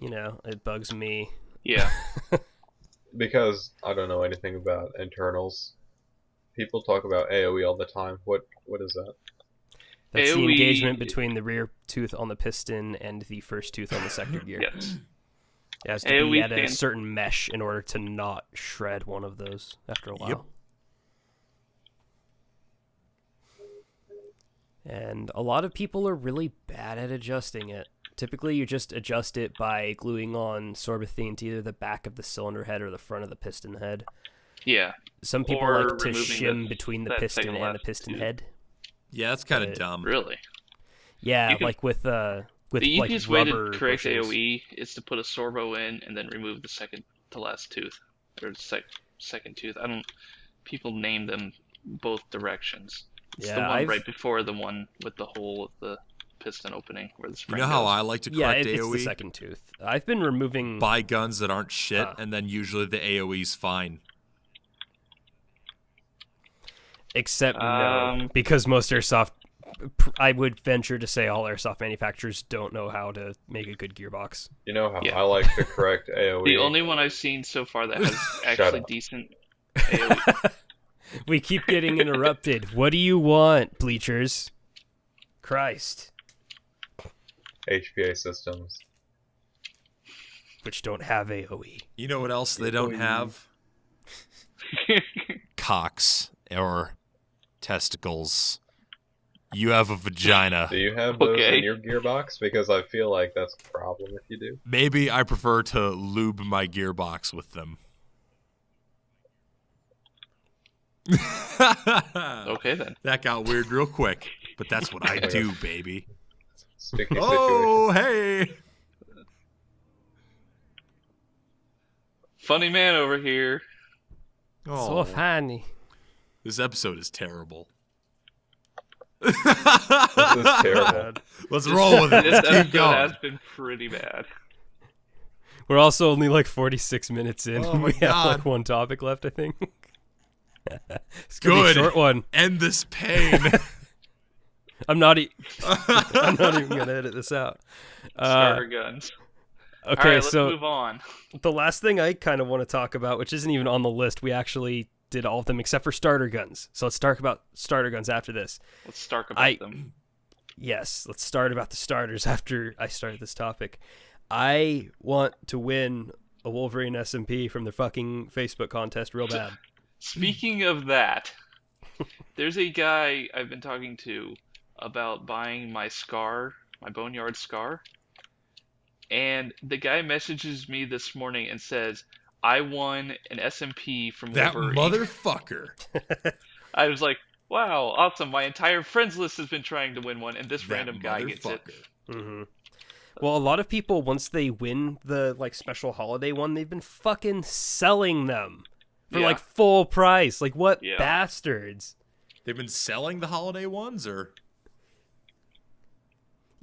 it bugs me. Yeah. Because I don't know anything about internals. People talk about AoE all the time. What is that? That's the AoE engagement between the rear tooth on the piston and the first tooth on the sector gear. Yes. It has to be AoE at a stands- certain mesh in order to not shred one of those after a while. Yep. And a lot of people are really bad at adjusting it. Typically, you just adjust it by gluing on sorbithene to either the back of the cylinder head or the front of the piston head. Yeah. Some people Or like to removing shim between the that piston second and the left piston tooth. head. Yeah, that's kind of dumb. Really? Yeah, You can- like with The like easiest way to rubber correct bushings. AoE is to put a sorbo in and then remove the second to last tooth, or second tooth. People name them both directions. It's the Yeah, one I've- right before the one with the hole of the piston opening where the You spring know how goes. I like to Yeah, correct it's the AoE? second tooth. I've been removing. Buy guns that aren't shit, Ah. and then usually the AoE's fine. Except no, Um, because most airsoft, I would venture to say all airsoft manufacturers don't know how to make a good gearbox. You know how Yeah. I like to correct AoE? The only one I've seen so far that has Shut actually up. decent AoE. We keep getting interrupted. What do you want, bleachers? Christ. HPA systems. Which don't have AoE. You know what else they don't have? Cocks or testicles. You have a vagina. Do you have those Okay. in your gearbox? Because I feel like that's a problem if you do. Maybe I prefer to lube my gearbox with them. Okay then. That got weird real quick, but that's what I do, baby. Sticky situation. Oh, hey! Funny man over here. So Oh, funny. this episode is terrible. This is terrible. Let's roll with it. This Let's keep episode going. has been pretty bad. We're also only like 46 minutes in. Oh my we have God. like one topic left, I think. It's gonna be a Good. short one. End this pain. I'm not even gonna edit this out. Starter guns. Okay, All right, let's so move on. the last thing I kind of want to talk about, which isn't even on the list, we actually did all of them except for starter guns. So let's talk about starter guns after this. Let's start about them. Yes, let's start about the starters after I start this topic. I want to win a Wolverine SMP from the fucking Facebook contest real bad. Speaking of that, there's a guy I've been talking to about buying my Boneyard Scar. and the guy messages me this morning and says, I won an SMP from That Wolverine. motherfucker. I was like, wow, awesome. My entire friends list has been trying to win one, and this That random guy gets it. motherfucker. Mm-hmm. Well, a lot of people, once they win the like special holiday one, they've been fucking selling them for Yeah. like full price. Like, what Yeah. bastards? They've been selling the holiday ones, or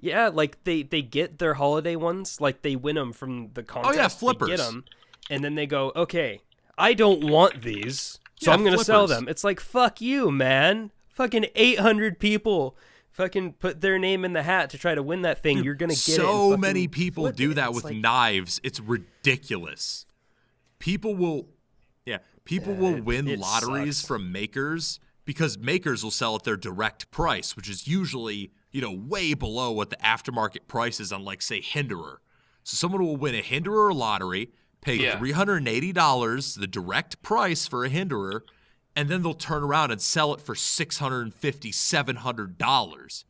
Yeah, like they get their holiday ones, like they win them from the contest. yeah, They flippers. get them, and then they go, okay, I don't want these, so Yeah, I'm gonna sell flippers. them. It's like, fuck you, man. Fucking 800 people fucking put their name in the hat to try to win that thing. Dude, You're gonna get it. so and many fucking people flip do it. that It's with like, knives. It's ridiculous. People will win it lotteries sucks. from makers because makers will sell at their direct price, which is usually, way below what the aftermarket price is on, like, say, Hinderer. So someone will win a Hinderer lottery, pay Yeah. $380, the direct price for a Hinderer, and then they'll turn around and sell it for $650, $700.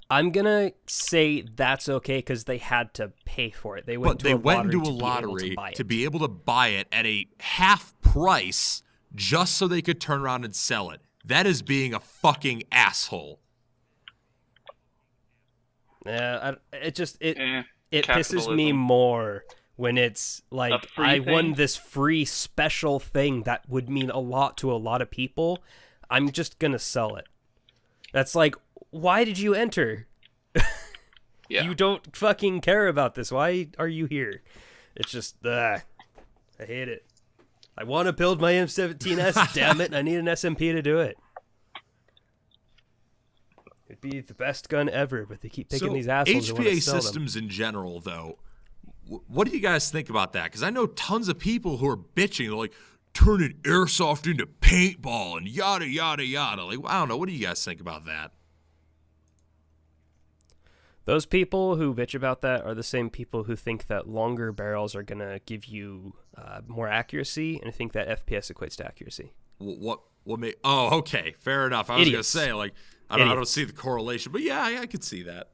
I'm gonna say that's okay because they had to pay for it. They went But they went into a to be able lottery to buy it. to be able to buy it at a half price just so they could turn around and sell it. That is being a fucking asshole. Yeah, it Eh, pisses capitalism. me more when it's like free I won thing? this free special thing that would mean a lot to a lot of people. I'm just gonna sell it. That's like, why did you enter? Yeah. You don't fucking care about this. Why are you here? It's just, I hate it. I want to build my M17S, damn it. I need an SMP to do it. It'd be the best gun ever, but they keep picking these assholes who want to HPA sell them. systems in general, though, what do you guys think about that? Because I know tons of people who are bitching. They're like, turning airsoft into paintball and yada, yada, yada. Like, I don't know. What do you guys think about that? Those people who bitch about that are the same people who think that longer barrels are going to give you more accuracy, and I think that FPS equates to accuracy. What made? Oh, okay, fair enough. I was Idiots. gonna say, like, I don't Idiots. see the correlation, but yeah, I could see that.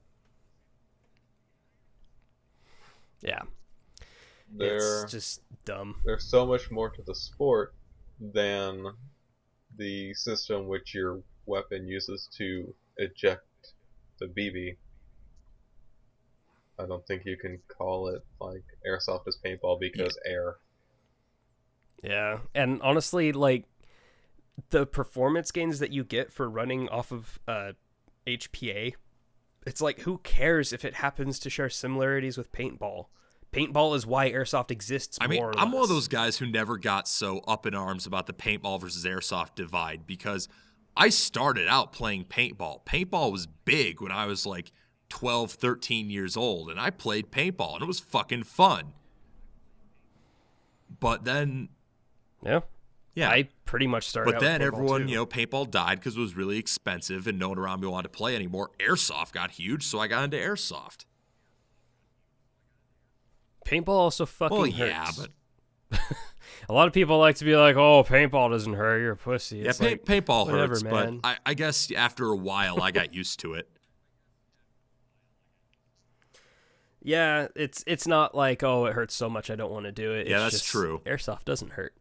Yeah. There, It's just dumb. there's so much more to the sport than the system which your weapon uses to eject the BB. I don't think you can call it like airsoft is paintball because air. Yeah. And honestly, like, the performance gains that you get for running off of HPA, it's like, who cares if it happens to share similarities with paintball? Paintball is why airsoft exists. I mean, more or I'm one of less. those guys who never got so up in arms about the paintball versus airsoft divide because I started out playing paintball. Paintball was big when I was like 12, 13 years old, and I played paintball, and it was fucking fun. But then, Yeah. yeah. I pretty much started But out then with paintball, everyone, too. paintball died because it was really expensive and no one around me wanted to play anymore. Airsoft got huge, so I got into airsoft. Paintball also fucking Well, hurts. yeah, but A lot of people like to be like, "Oh, paintball doesn't hurt. You're a pussy." yeah, It's like, paintball whatever, hurts. man. But I guess after a while, I got used to it. yeah, it's not like, oh, it hurts so much I don't want to do it. Yeah, It's that's just, true. Airsoft doesn't hurt.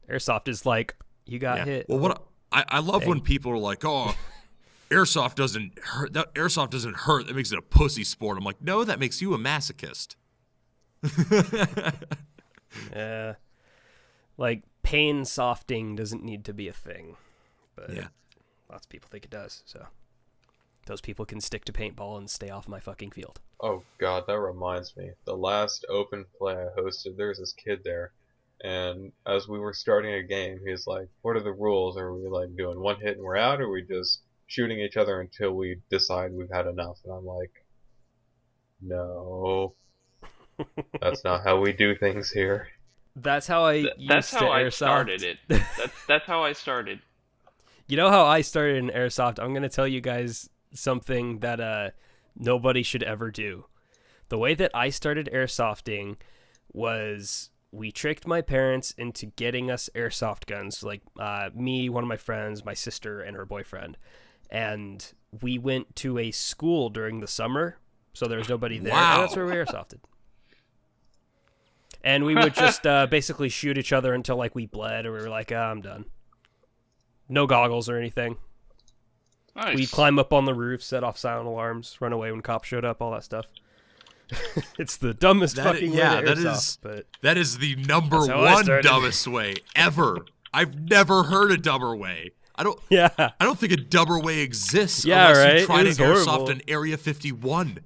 Airsoft is like, you got Yeah. hit. Well, what I love when Dang. people are like, "Oh, airsoft doesn't hurt. That airsoft doesn't hurt. That makes it a pussy sport." I'm like, no, that makes you a masochist. Yeah, like pain softing doesn't need to be a thing, but Yeah. lots of people think it does. So those people can stick to paintball and stay off my fucking field. Oh god, that reminds me. The last open play I hosted, there was this kid there, and as we were starting a game, he's like, "What are the rules? Are we like doing one hit and we're out, or are we just shooting each other until we decide we've had enough?" And I'm like, "No, that's not how we do things here." That's how I used That's to how I airsoft. started it. That's how I started. You know how I started in airsoft? I'm going to tell you guys something that nobody should ever do. The way that I started airsofting was we tricked my parents into getting us airsoft guns, like me, one of my friends, my sister, and her boyfriend. And we went to a school during the summer. so there was nobody there. Wow. And that's where we airsofted. And we would just basically shoot each other until like we bled, or we were like, I'm done. No goggles or anything. Nice. We'd climb up on the roof, set off silent alarms, run away when cops showed up, all that stuff. It's the dumbest fucking way to airsoft, but that is the number that's how I one started. dumbest way ever. I've never heard a dumber way. I don't think a dumber way exists Yeah, unless right? you try It to was airsoft horrible. an Area 51.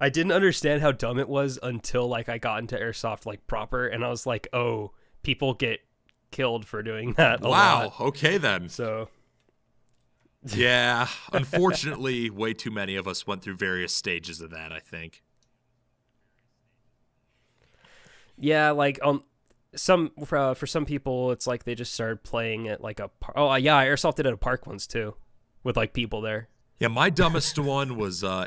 I didn't understand how dumb it was until like I got into airsoft like proper, and I was like, oh, people get killed for doing that. Wow. lot. Okay then. So Yeah. Unfortunately, way too many of us went through various stages of that, I think. yeah, like for some people, it's like they just started playing at like a I airsofted at a park once too, with like people there. Yeah, my dumbest one was Yeah.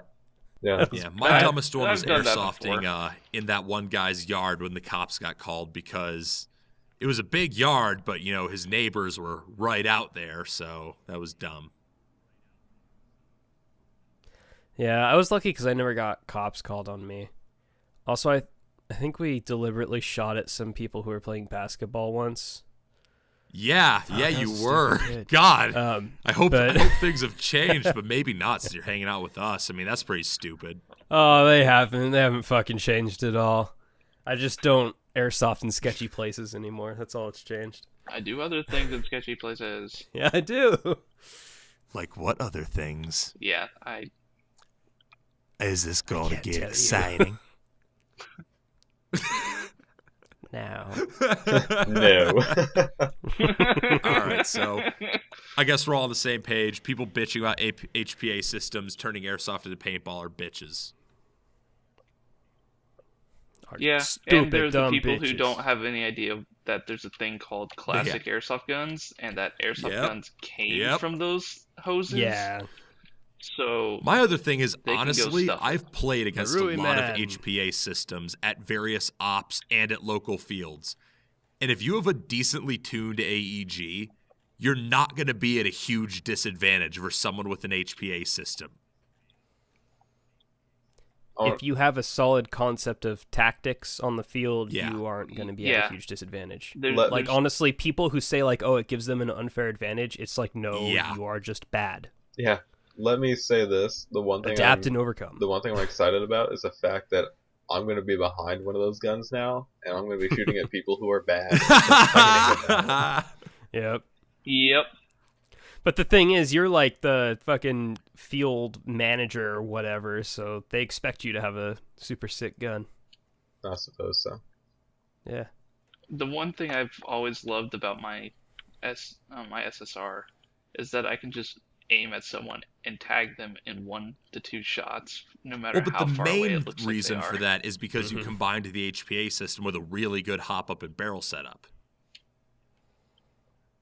my dumbest one was I've done that airsofting in that one guy's yard when the cops got called, because it was a big yard, but you know his neighbors were right out there, so that was dumb. Yeah, I was lucky because I never got cops called on me. Also, I think we deliberately shot at some people who were playing basketball once. Yeah, Fuck, yeah, that you was a were. stupid kid. God, I hope but- things have changed, but maybe not since you're hanging out with us. I mean, that's pretty stupid. Oh, they haven't. They haven't fucking changed at all. I just don't airsoft in sketchy places anymore. That's all it's changed. I do other things in sketchy places. Yeah, I do. Like what other things? Yeah, Is this going to can't get tell you. exciting? Now. No. All right, so I guess we're all on the same page. People bitching about HPA systems turning airsoft into paintball are bitches. yeah. Stupid, And there's the dumb people who bitches. don't have any idea that there's a thing called classic airsoft guns, and that airsoft Yep. guns came Yep. from those hoses. Yeah. So My other thing is, They can go honestly, stuff it. I've played against a Rui lot man. of HPA systems at various ops and at local fields. And if you have a decently tuned AEG, you're not going to be at a huge disadvantage for someone with an HPA system. If you have a solid concept of tactics on the field, Yeah. you aren't going to be at Yeah. a huge disadvantage. Let- Like, honestly, people who say, like, oh, it gives them an unfair advantage, it's like, no, Yeah. you are just bad. Yeah. Let me say this. The one thing Adapt and overcome. the one thing I'm excited about is the fact that I'm going to be behind one of those guns now, and I'm going to be shooting at people who are bad. Yep. Yep. But the thing is, you're like the fucking field manager or whatever, so they expect you to have a super sick gun. I suppose so. Yeah. The one thing I've always loved about my SSR is that I can just aim at someone and tag them in 1 to 2 shots, no matter Well, but how the far away main it looks reason like they for are. that is because you Mhm. combined the HPA system with a really good hop up and barrel setup.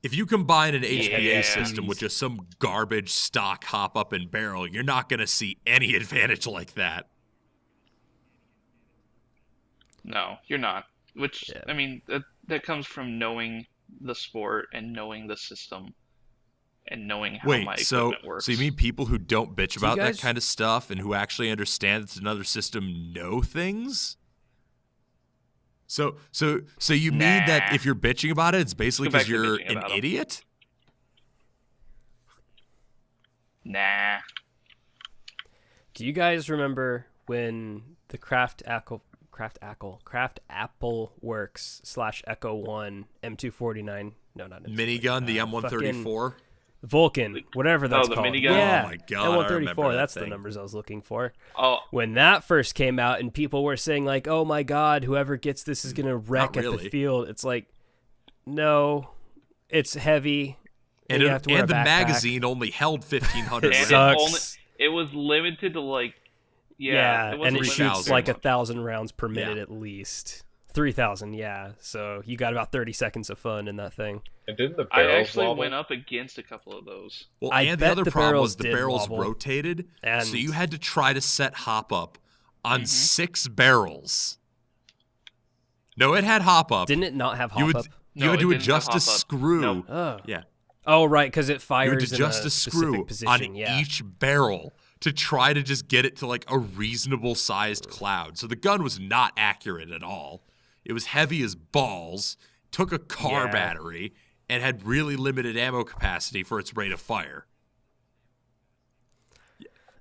If you combine an HPA Yeah. system with just some garbage stock hop up and barrel, you're not going to see any advantage like that. No, you're not. Which Yeah. I mean, that comes from knowing the sport and knowing the system and knowing how my Wait, so equipment works. so you mean people who don't bitch Do you about guys- that kind of stuff and who actually understand it's another system know things? So you mean that Nah. if you're bitching about it, it's basically Go back because to you're bitching an about 'em. idiot? Nah. Do you guys remember when the Kraft Apple Works / Echo 1 M249? No, not Minigun, the M134. Vulcan, whatever that's the called. minigun? Yeah. Oh my God, I remember M134. that That's the thing. numbers I was looking for. Oh, When that first came out and people were saying like, "Oh my God, whoever gets this is gonna wreck at really. the field," it's like, no, it's heavy, And, you have to wear a the backpack. magazine only held 1,500 It rounds. sucks. it was limited to like, Yeah, it and wasn't it like shoots 3,000. like 1,000 rounds per minute Yeah. at least. 3,000, yeah. So you got about 30 seconds of fun in that thing. And didn't the I barrels actually wobble? went up against a couple of those. Well, I and the bet other the problem barrels was the did barrels wobble. rotated, And so you had to try to set hop up on 6 barrels. No, it had hop up. didn't it not have you hop would up? you No, had it to didn't have adjust a hop up. screw. No. Oh, Yeah, oh, right, because it you fires had to adjust in a a screw specific position. on Yeah. each barrel to try to just get it to like a reasonable sized cloud. So the gun was not accurate at all. It was heavy as balls, took a car battery, and had really limited ammo capacity for its rate of fire.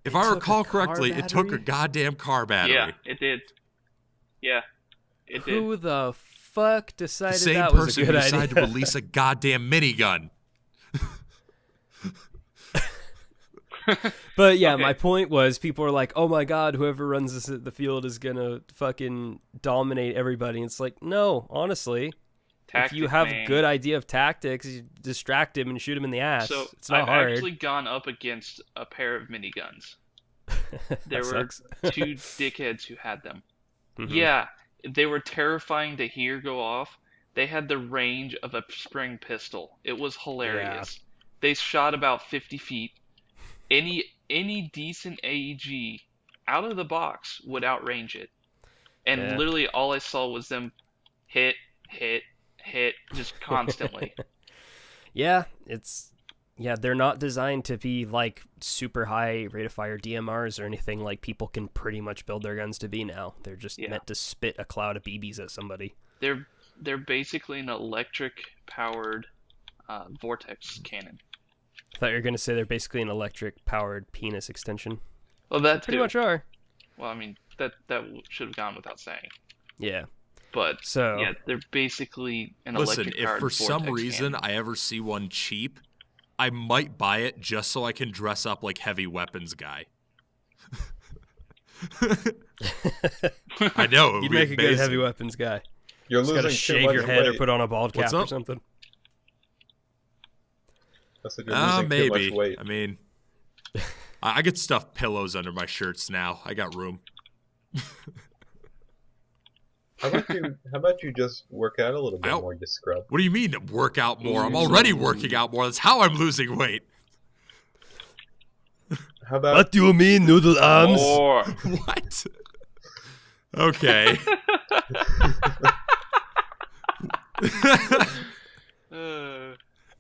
If I recall correctly, it took a goddamn car battery. Yeah, it did. Yeah, it did. Who the fuck decided The same that was a person good who decided idea? to release a goddamn minigun. But yeah, Okay. my point was people are like, oh my god, whoever runs this at the field is gonna fucking dominate everybody. And it's like, no, honestly, if you have a good idea of tactics, you distract him and shoot him in the ass. So it's not I've hard. actually gone up against a pair of miniguns. There That were sucks. two dickheads who had them. Mhm. Yeah, they were terrifying to hear go off. They had the range of a spring pistol. It was hilarious. They shot about 50 feet. Any decent AEG out of the box would outrange it. And Yeah. literally all I saw was them hit, just constantly. Yeah, they're not designed to be like super high rate of fire DMRs or anything like people can pretty much build their guns to be now. They're just meant to spit a cloud of BBs at somebody. They're basically an electric powered vortex cannon. I thought you were gonna say they're basically an electric powered penis extension. Well, that Pretty too. much are. Well, I mean that should have gone without saying. Yeah. But So yeah, they're basically an Listen, electric if powered for some vortex reason cannon. I ever see one cheap, I might buy it just so I can dress up like heavy weapons guy. I know. It would you'd be make a good amazing. heavy weapons guy. You're Just losing gotta too shave much your head or weight. put on a bald What's cap or up? something. I said you're losing Maybe. too much weight. I mean, I get stuffed pillows under my shirts now. I got room. How about you just work out a little bit Ow. more, you scrub? What do you mean work out more? I'm already working out more. That's how I'm losing weight. How about do you mean, noodle arms? Or What? Okay.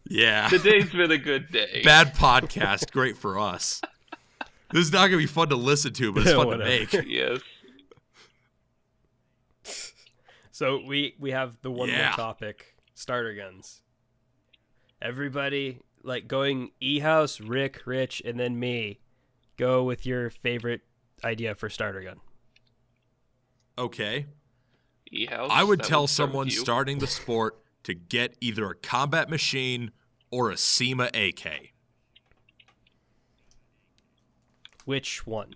Yeah. today's been a good day. Bad podcast. Great for us. This is not going to be fun to listen to, but it's fun to Whatever. make. Yes. So we have the one Yeah. more topic: starter guns. Everybody like going E-House, Rick, Rich, and then me. Go with your favorite idea for starter gun. Okay. E-house. I would that tell start someone with you. starting the sport to get either a combat machine or a SEMA AK. Which one?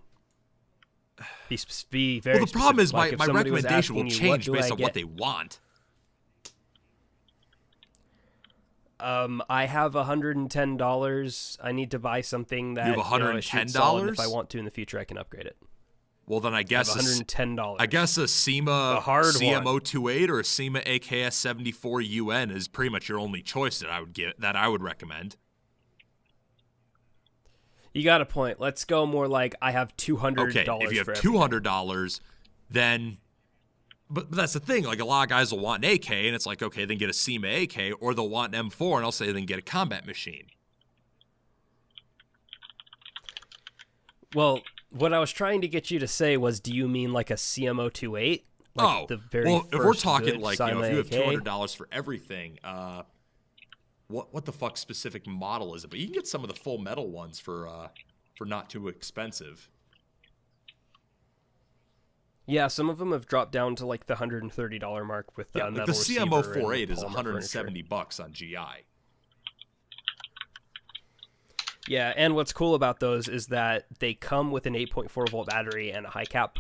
Be very. Well, the problem specific. is Like, if my somebody was recommendation will asking you, change do based I on what get? they want. I have $110. I need to buy something that You have shoots solid, and $110? If I want to in the future, I can upgrade it. Well, then I I have guess $110. I guess a SEMA The hard CM028 or a SEMA AKS74 UN is pretty much your only choice that I would recommend. You got a point. Let's go more like I have $200. Okay, if you have for everything. $200, then but that's the thing. Like a lot of guys will want an AK, and it's like, okay, then get a SEMA AK, or they'll want an M4, and I'll say then get a combat machine. Well, what I was trying to get you to say was, do you mean like a CM028? Like the very well, if we're first talking good like Sima if you have AK? $200 for everything, what the fuck specific model is it? But you can get some of the full metal ones for not too expensive. Yeah, some of them have dropped down to like the $130 mark with Yeah, like metal the receiver CM048 and is polymer $170 on GI. Yeah, and what's cool about those is that they come with an 8.4 volt battery and a high cap,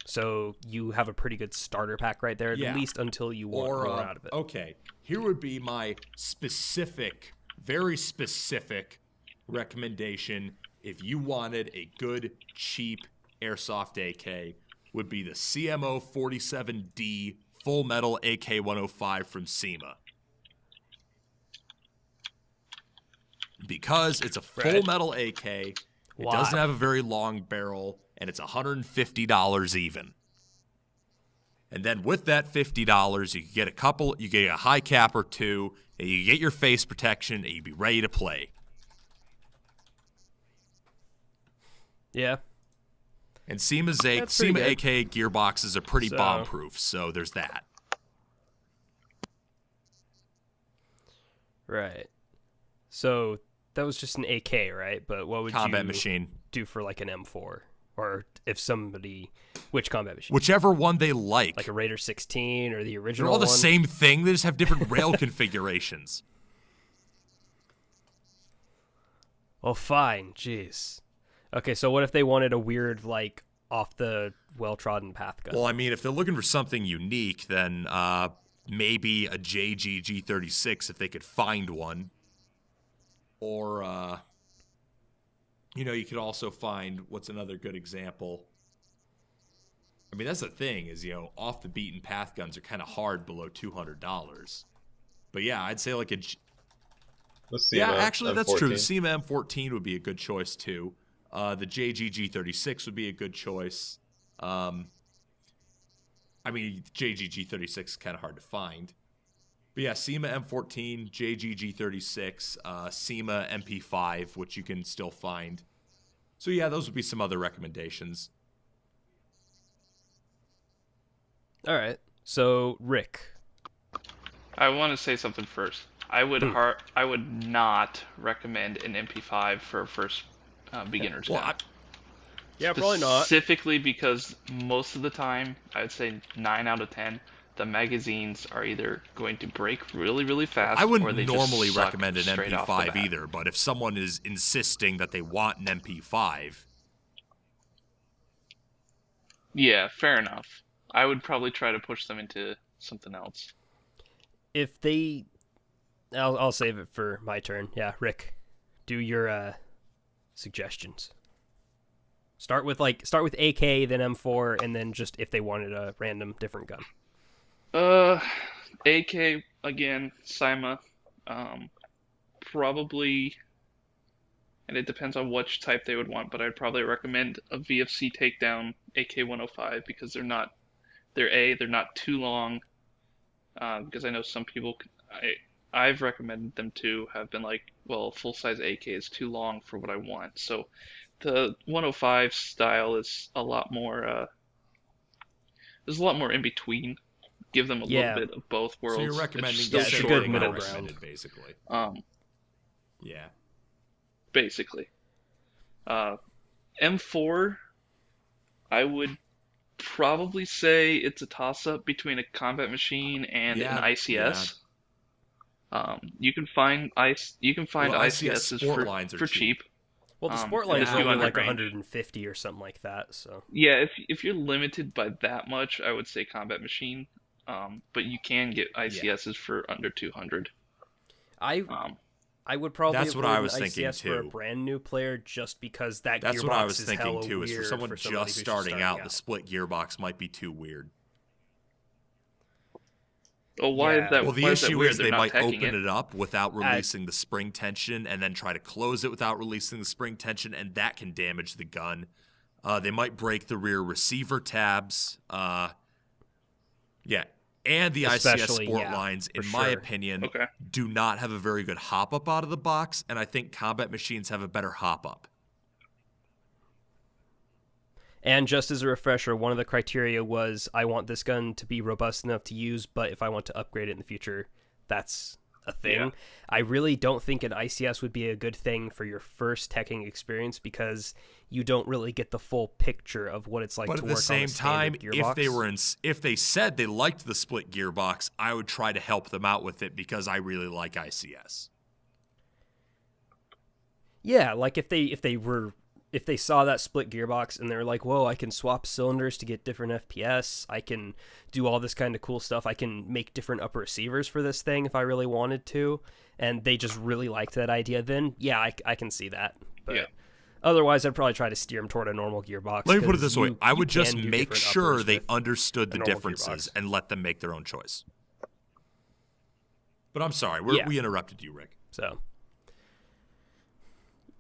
so you have a pretty good starter pack right there, Yeah. at least until you want more out of it. Okay, here would be my specific, very specific recommendation if you wanted a good, cheap airsoft AK, would be the CMO47D Full Metal AK-105 from SEMA. Because it's a full Right. metal AK, it Why? doesn't have a very long barrel, and it's $150 even. And then with that $50, you get you get a high cap or two, and you get your face protection, and you'd be ready to play. Yeah, And SEMA's that's pretty SEMA good. AK gearboxes are pretty So- bomb-proof, so there's that. right. So that was just an AK, right? But what would Combat you machine. do for like an M4? Or if somebody, which combat machine? Whichever one they like. Like a Raider 16 or the They're original all the one? same thing. They just have different rail configurations. Well, fine. Jeez. Okay, so what if they wanted a weird, like, off the well-trodden path gun? Well, I mean, if they're looking for something unique, then maybe a JGG36 if they could find one. Or, you could also find, what's another good example? I mean, that's the thing is, off the beaten path guns are kind of hard below $200. But yeah, I'd say like The SEMA actually, that's true. The M14. SEMA M14 would be a good choice too. The JGG36 would be a good choice. I mean, JGG36 is kind of hard to find. But yeah, SEMA M14, JGG36, SEMA MP5, which you can still find. So yeah, those would be some other recommendations. Hmm. All right. So, Rick. I want to say something first. I would not recommend an MP5 for a first beginner's Well, gun. Yeah, probably not. Specifically because most of the time, I'd say 9 out of 10, the magazines are either going to break really, really fast, I or wouldn't they normally just suck recommend an straight off the MP5 bat. either, but if someone is insisting that they want an MP5, Yeah, fair enough. I would probably try to push them into something else. If they... I'll save it for my turn. Yeah, Rick. Do your suggestions. Start with AK, then M4, and then just if they wanted a random different gun. AK again, SIMA, probably, and it depends on which type they would want, but I'd probably recommend a VFC takedown AK-105 because they're not too long. Because I know some people, I've recommended them to have been like, well, full size AK is too long for what I want. So the 105 style is a lot more. There's a lot more in between. Give them a Yeah. little bit of both worlds. so you're recommending It's the still it's a same good thing middle I ground. recommended, basically. Yeah. Basically. M4, I would probably say it's a toss-up between a combat machine and an ICS. You can find Well, ICSs sport lines are for cheap. cheap. Well, the sport in the lines are only 200 like range. 150 or something like that, so... Yeah, if you're limited by that much, I would say combat machine. But you can get ICSs for under 200. I would probably That's what avoid I an was thinking, ICS for a too. brand new player just because that That's gearbox what I was is thinking hella too. Is for weird someone somebody just who's starting out, the split gearbox might be too weird. Oh, why Yeah. is that? Well, the why is that issue weird? is They're they not might teching open it up without Uh, releasing the spring tension, and then try to close it without releasing the spring tension, and that can damage the gun. They might break the rear receiver tabs. Yeah, and the ICS Especially, sport yeah, lines, in for my sure. opinion, Okay. do not have a very good hop up out of the box, and I think combat machines have a better hop up. And just as a refresher, one of the criteria was I want this gun to be robust enough to use, but if I want to upgrade it in the future, that's a thing. Yeah. I really don't think an ICS would be a good thing for your first teching experience because you don't really get the full picture of what it's like But to at work the same on a time, standard gearbox. if they said they liked the split gearbox, I would try to help them out with it because I really like ICS. Yeah, like if they saw that split gearbox and they're like, whoa, I can swap cylinders to get different FPS. I can do all this kind of cool stuff. I can make different upper receivers for this thing if I really wanted to. And they just really liked that idea. Then, yeah, I can see that. But Yeah. otherwise, I'd probably try to steer them toward a normal gearbox. Let me put it 'cause this way. you- I you would just can do make different sure uppers they with understood a the normal differences gearbox. and let them make their own choice. But I'm sorry, Yeah. we interrupted you, Rick. So,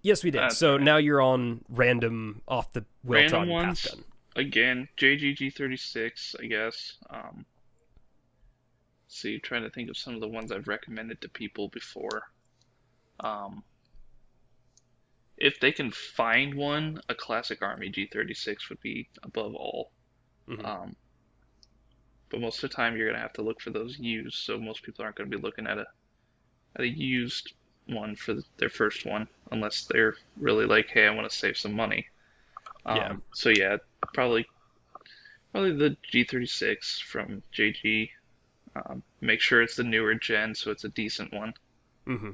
yes, we did. That's So okay. now you're on random off the Random well-trodden ones. path gun. Again, JGG36, I guess. See, trying to think of some of the ones I've recommended to people before. if they can find one, a classic Army G36 would be above all. Mhm. But most of the time, you're gonna have to look for those used. So most people aren't gonna be looking at a used one for their first one, unless they're really like, hey, I want to save some money. Yeah. So yeah, probably the G36 from JG. Make sure it's the newer gen, so it's a decent one.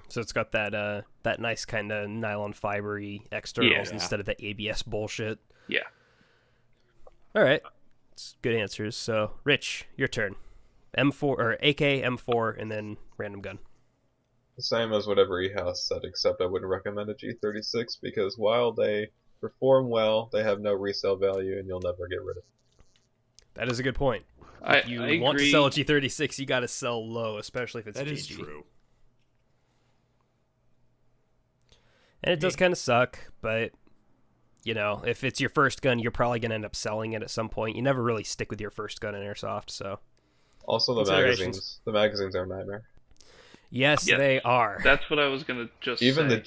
So it's got that nice kind of nylon fibery externals Yeah. instead of the ABS bullshit. Yeah. All right, it's good answers. So, Rich, your turn. M4 or AK M4 and then random gun. The same as what every house said, except I wouldn't recommend a G36 because while they perform well, they have no resale value and you'll never get rid of them. That is a good point. I If you agree. want to sell a G36, you got to sell low, especially if it's That a is GG. true. And it does kind of suck, but you know, if it's your first gun, you're probably going to end up selling it at some point. You never really stick with your first gun in airsoft, so. Also, the Considerations. magazines are a nightmare. Yes, Yes. they are. That's what I was gonna just Even say. the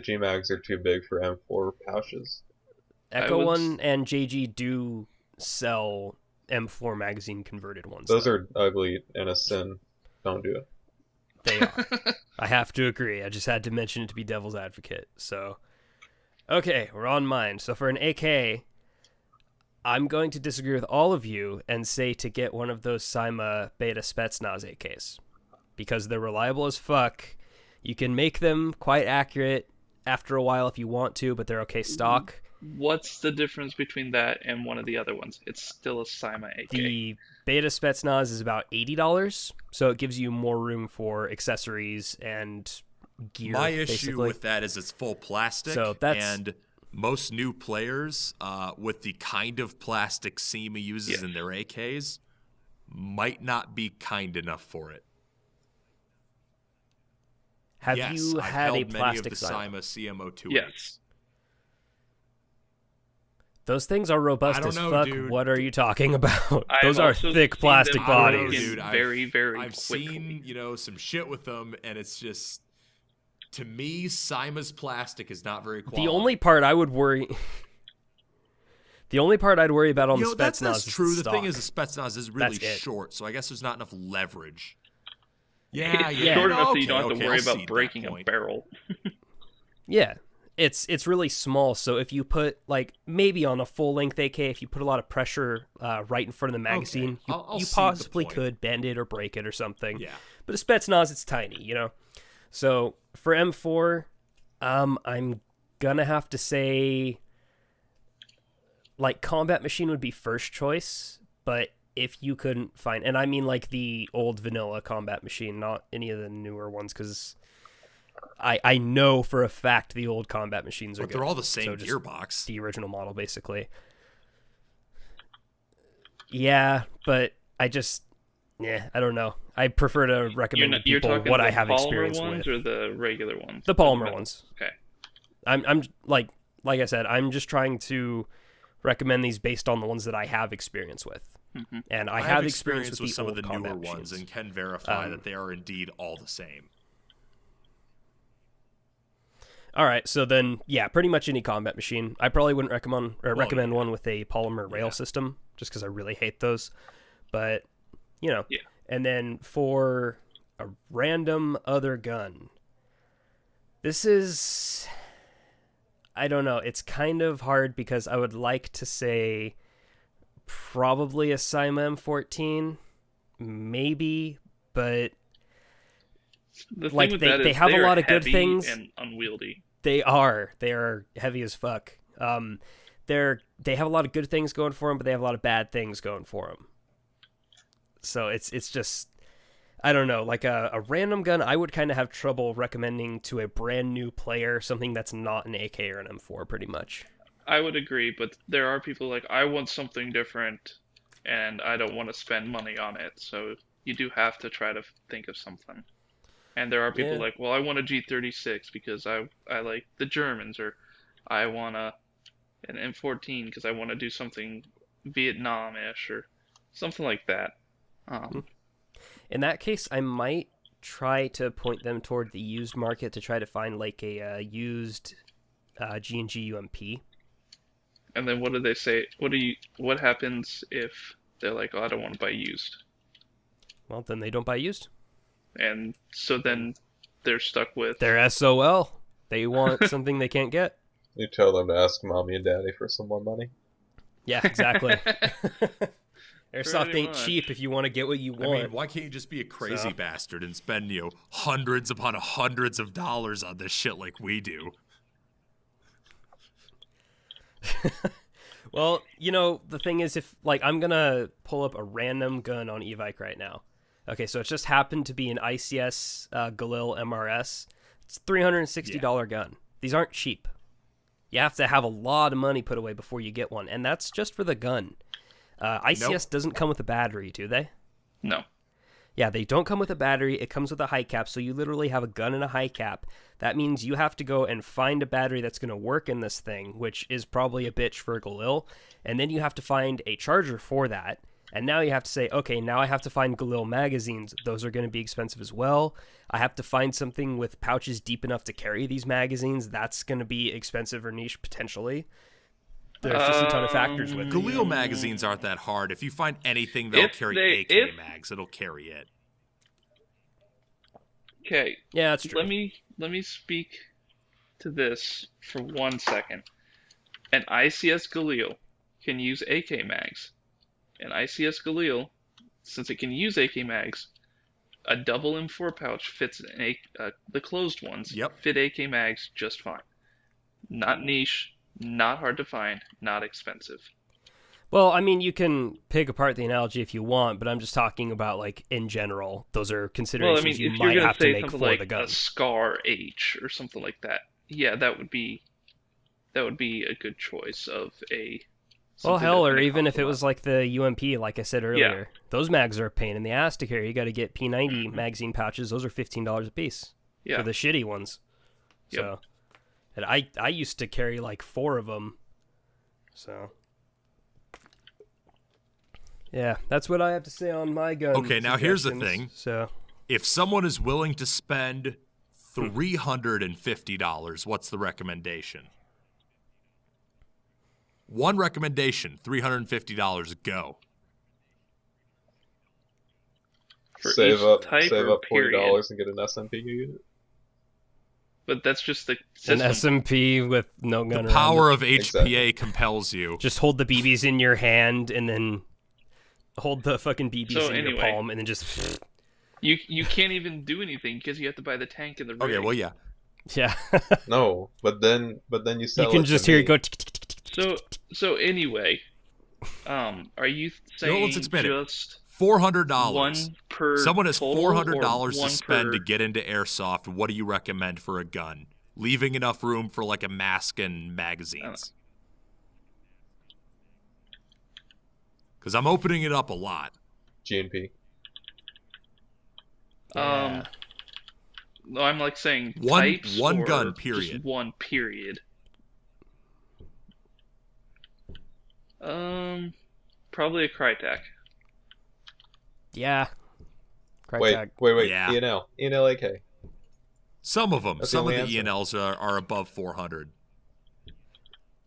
G-mags are too big for M4 pouches. Echo would One and JG do sell M4 magazine converted ones. Those though. are ugly and a sin. Don't do it. They are. I have to agree. I just had to mention it to be devil's advocate. So, okay, we're on mine. So for an AK, I'm going to disagree with all of you and say to get one of those Cyma Beta Spetsnaz AKs. Because they're reliable as fuck. You can make them quite accurate after a while if you want to, but they're okay stock. What's the difference between that and one of the other ones? It's still a Cyma AK. The Beta Spetsnaz is about $80, so it gives you more room for accessories and gear. My issue basically. with that is it's full plastic, So that's- and most new players with the kind of plastic SEMA uses in their AKs might not be kind enough for it. Have yes, you I've had held a many plastic of the Cyma? Cyma CMO2s. Yes. Those things are robust I don't as know, fuck. dude. What are you talking about? I've Those are also thick seen plastic them bodies. broken Dude, very, very I've quickly. seen, some shit with them, and it's just, to me, Cyma's plastic is not very quality. The only part I would worry... The only part I'd worry about on the that's Spetsnaz true. is The thing is, stock. the Spetsnaz is really That's it. short, so I guess there's not enough leverage. It's Yeah, short no, enough okay, that you don't have okay, to worry I'll about cede that breaking a point. barrel. Yeah. It's really small, so if you put, like, maybe on a full-length AK, if you put a lot of pressure right in front of the magazine, I'll you cede the possibly point. could bend it or break it or something. Yeah. But a Spetsnaz, it's tiny, you know? So, for M4, I'm gonna have to say, like, Combat Machine would be first choice, but if you couldn't find... And I mean, like, the old vanilla Combat Machine, not any of the newer ones, because... I know for a fact the old Combat Machines are But good. they're all the same So just gearbox. the original model, basically. Yeah, but I don't know. I prefer to recommend to You're people talking what the I have polymer experience ones with. or the regular ones? The polymer ones. Okay. I'm like I said, I'm just trying to recommend these based on the ones that I have experience with. Mm-hmm. And I have have experience with the some old of the newer Combat ones machines. and can verify that they are indeed all the same. All right, so then, yeah, pretty much any combat machine. I probably wouldn't recommend one with a polymer rail system, just because I really hate those. But, Yeah. And then for a random other gun, this is, I don't know, it's kind of hard because I would like to say probably a Cyma M14, maybe, but The thing Like, with they- that they is have a they are lot of good heavy things. and unwieldy. They are heavy as fuck. They have a lot of good things going for them, but they have a lot of bad things going for them. So it's just, I don't know, like a random gun. I would kind of have trouble recommending to a brand new player something that's not an AK or an M4, pretty much. I would agree, but there are people like, I want something different, and I don't want to spend money on it. So you do have to try to think of something. And there are people Yeah. like, well, I want a G36 because I like the Germans, or I want an M14 because I want to do something Vietnam-ish or something like that. In that case, I might try to point them toward the used market to try to find like a used G&G UMP. And then what do they say? What happens if they're like, oh, I don't want to buy used? Well, then they don't buy used. And so then they're stuck with. They're SOL. They want something they can't get. You tell them to ask mommy and daddy for some more money. Yeah, exactly. Airsoft Pretty ain't much. cheap if you want to get what you want. I mean, why can't you just be a crazy bastard and spend, hundreds upon hundreds of dollars on this shit like we do? Well, the thing is, if I'm gonna pull up a random gun on Evike right now. Okay, so it just happened to be an ICS Galil MRS. It's a $360 gun. These aren't cheap. You have to have a lot of money put away before you get one, and that's just for the gun. ICS doesn't come with a battery, do they? No. Yeah, they don't come with a battery. It comes with a high cap, so you literally have a gun and a high cap. That means you have to go and find a battery that's going to work in this thing, which is probably a bitch for a Galil, and then you have to find a charger for that. And now you have to say, okay, now I have to find Galil magazines. Those are going to be expensive as well. I have to find something with pouches deep enough to carry these magazines. That's going to be expensive or niche potentially. There's just a ton of factors with it. Galil magazines aren't that hard. If you find anything that'll carry AK mags, it'll carry it. Okay. Yeah, that's true. Let me speak to this for 1 second. An ICS Galil can use AK mags. An ICS Galil, since it can use AK mags, a double M4 pouch fits the closed ones. Yep. Fit AK mags just fine. Not niche, not hard to find, not expensive. Well, I mean, you can pick apart the analogy if you want, but I'm just talking about, in general. Those are considerations you if might you're have to say make something for like the gun. a Scar H or something like that, yeah, that would be a good choice of a. Well, something hell, that's or gonna even cost if a it lot. was like the UMP, like I said earlier. Those mags are a pain in the ass to carry. You got to get P90 magazine pouches. Those are $15 a piece Yeah. for the shitty ones. Yep. So, and I used to carry 4 of them. So, yeah, that's what I have to say on my gun. Okay, now here's the suggestions. thing. So, If someone is willing to spend $350, what's the recommendation? One recommendation, $350, go. For Save each up type or period. $40 and get an SMP unit. But that's just the an system. SMP with no gun The around power it. of HPA Exactly. compels you. Just hold the BBs in your hand and then hold the fucking BBs So in your anyway. palm and then just... You can't even do anything because you have to buy the tank and the rig. Okay, well, yeah. Yeah. No, but then you sell You can it just to hear me. it go... tick, tick, tick, tick, tick, So tick, tick. so anyway, are you saying let's expand it. just $400. one per Someone has total $400 or to one spend per... to get into airsoft. What do you recommend for a gun? Leaving enough room for a mask and magazines. Because I'm opening it up a lot. GNP. Yeah. No, I'm saying One types or gun, just period. one period. Probably a Crytek. Yeah. Crytek. Wait. Yeah. ENL AK. Some of them. That's Some the of only the answer. ENLs are above 400.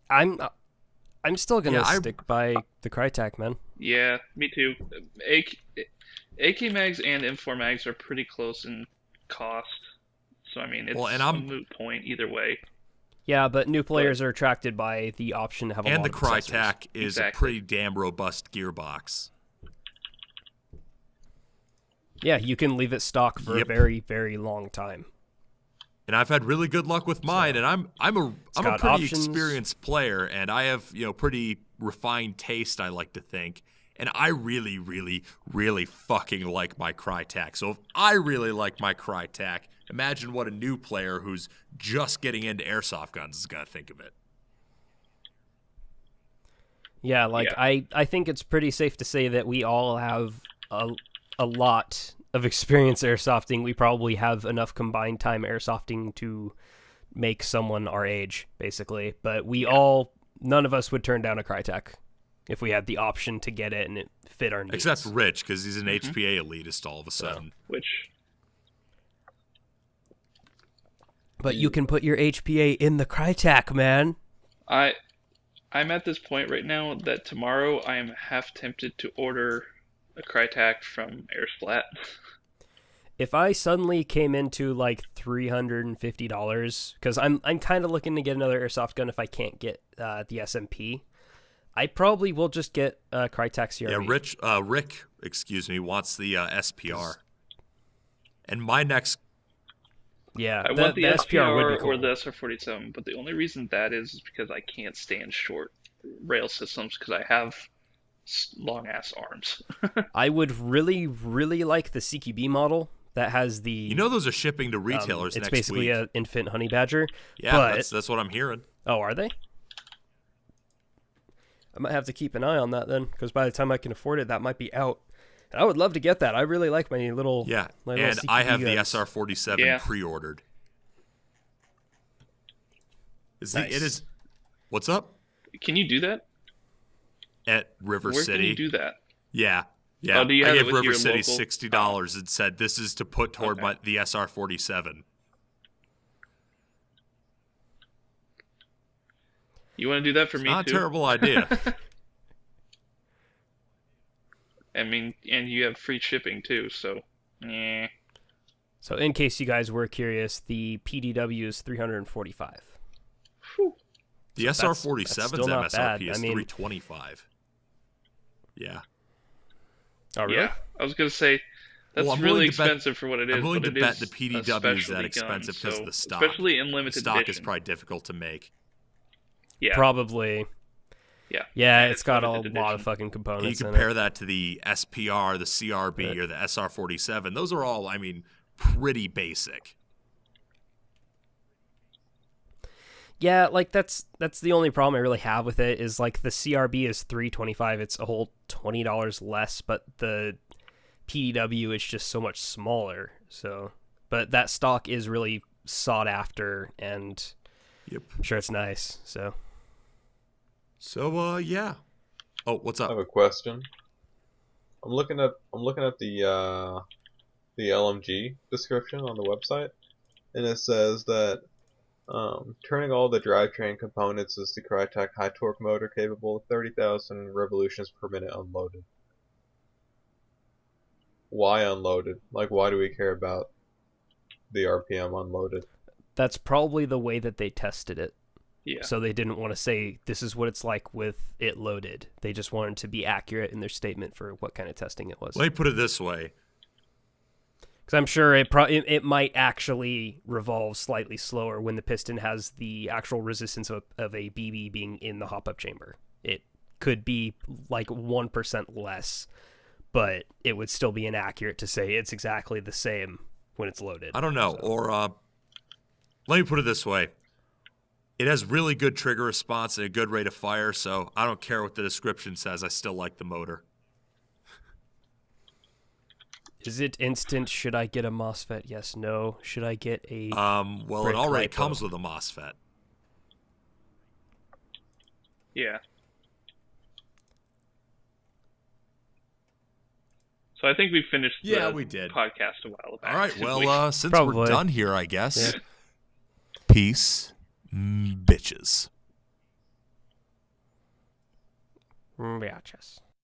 I'm still gonna Yeah, stick by the Crytek, man. Yeah, me too. AK mags and M4 mags are pretty close in cost, so I mean it's a moot point either way. Yeah, but new players are attracted by the option to have a And lot the of accessories. Crytek is a Exactly. pretty damn robust gearbox. Yeah, you can leave it stock for Yep. a very, very long time. And I've had really good luck with mine, and I'm a got pretty options. experienced player, and I have pretty refined taste, I like to think, and I really, really, really fucking like my Crytek. So if I really like my Crytek, imagine what a new player who's just getting into airsoft guns is gonna think of it. Yeah, Yeah. I think it's pretty safe to say that we all have a lot of experience airsofting. We probably have enough combined time airsofting to make someone our age, basically. But none of us would turn down a Crytek if we had the option to get it and it fit our needs. Except Rich, because he's an HPA elitist all of a sudden. Which But you can put your HPA in the Crytek, man. I'm at this point right now that tomorrow I am half tempted to order a Crytek from Airsplat. If I suddenly came into like $350, because I'm kind of looking to get another airsoft gun if I can't get the SMP, I probably will just get a Crytek CRV. Yeah, Rick, excuse me, wants the SPR. And my next... Yeah, I want the SPR would be SPR cool. or the SR-47, but the only reason that is because I can't stand short rail systems because I have long ass arms. I would really, really like the CQB model that has the. You know those are shipping to retailers it's next basically week. an infant honey badger. Yeah, but, that's what I'm hearing. Oh, are they? I might have to keep an eye on that then, because by the time I can afford it, that might be out. And I would love to get that. I really like my little. Yeah, my and little I CQB have the guns. SR-47 Yeah. pre-ordered. Nice. It is. What's up? Can you do that? At River Where City. can you do that? Yeah. Oh, do you have I it gave with River your City local- $60 and said this is to put toward Okay. the SR-47. You want to do that for me Not too? a terrible idea. I mean, and you have free shipping too, so. Yeah. So, in case you guys were curious, the PDW is $345. The that's SR-47's still not MSRP bad. is I mean- $325. Yeah. Oh, really? Yeah, I was gonna say that's Well, I'm really willing to bet- expensive for what it is. I'm willing but to it bet is the a PDW is that specialty expensive gun, because so- of the stock. especially in The limited stock edition. is probably difficult to make. Yeah, Probably. yeah, Yeah, And it's got a limited lot of edition. fucking You components in compare it. that to the SPR, the CRB, Right. or the SR-47. Those are all, pretty basic. Yeah, like that's the only problem I really have with it is like the CRB is $325. It's a whole $20 less, but the PDW is just so much smaller. So, but that stock is really sought after, and Yep. I'm sure it's nice. So, So, yeah. Oh, what's I have up? a question. I'm looking at the LMG description on the website, and it says that turning all the drivetrain components is the Crytek high torque motor capable of 30,000 revolutions per minute unloaded. Why unloaded? Like, why do we care about the RPM unloaded? that's probably the way that they tested it. Yeah, So they didn't want to say this is what it's like with it loaded. They just wanted to be accurate in their statement for what kind of testing it was. Let me put it this way. Because I'm sure it might actually revolve slightly slower when the piston has the actual resistance of a BB being in the hop-up chamber. It could be like 1% less, but it would still be inaccurate to say it's exactly the same when it's loaded. I don't know. So- Or, let me put it this way. It has really good trigger response and a good rate of fire, so I don't care what the description says. I still like the motor. Is it instant? Should I get a MOSFET? Yes, no. Should I get a... Well, brick it already lipo? comes with a MOSFET. yeah. So I think we finished Yeah, the we did. podcast a while back. All right, didn't well, we? since Probably. we're done here, I guess. Yeah. Peace, bitches. Biatches.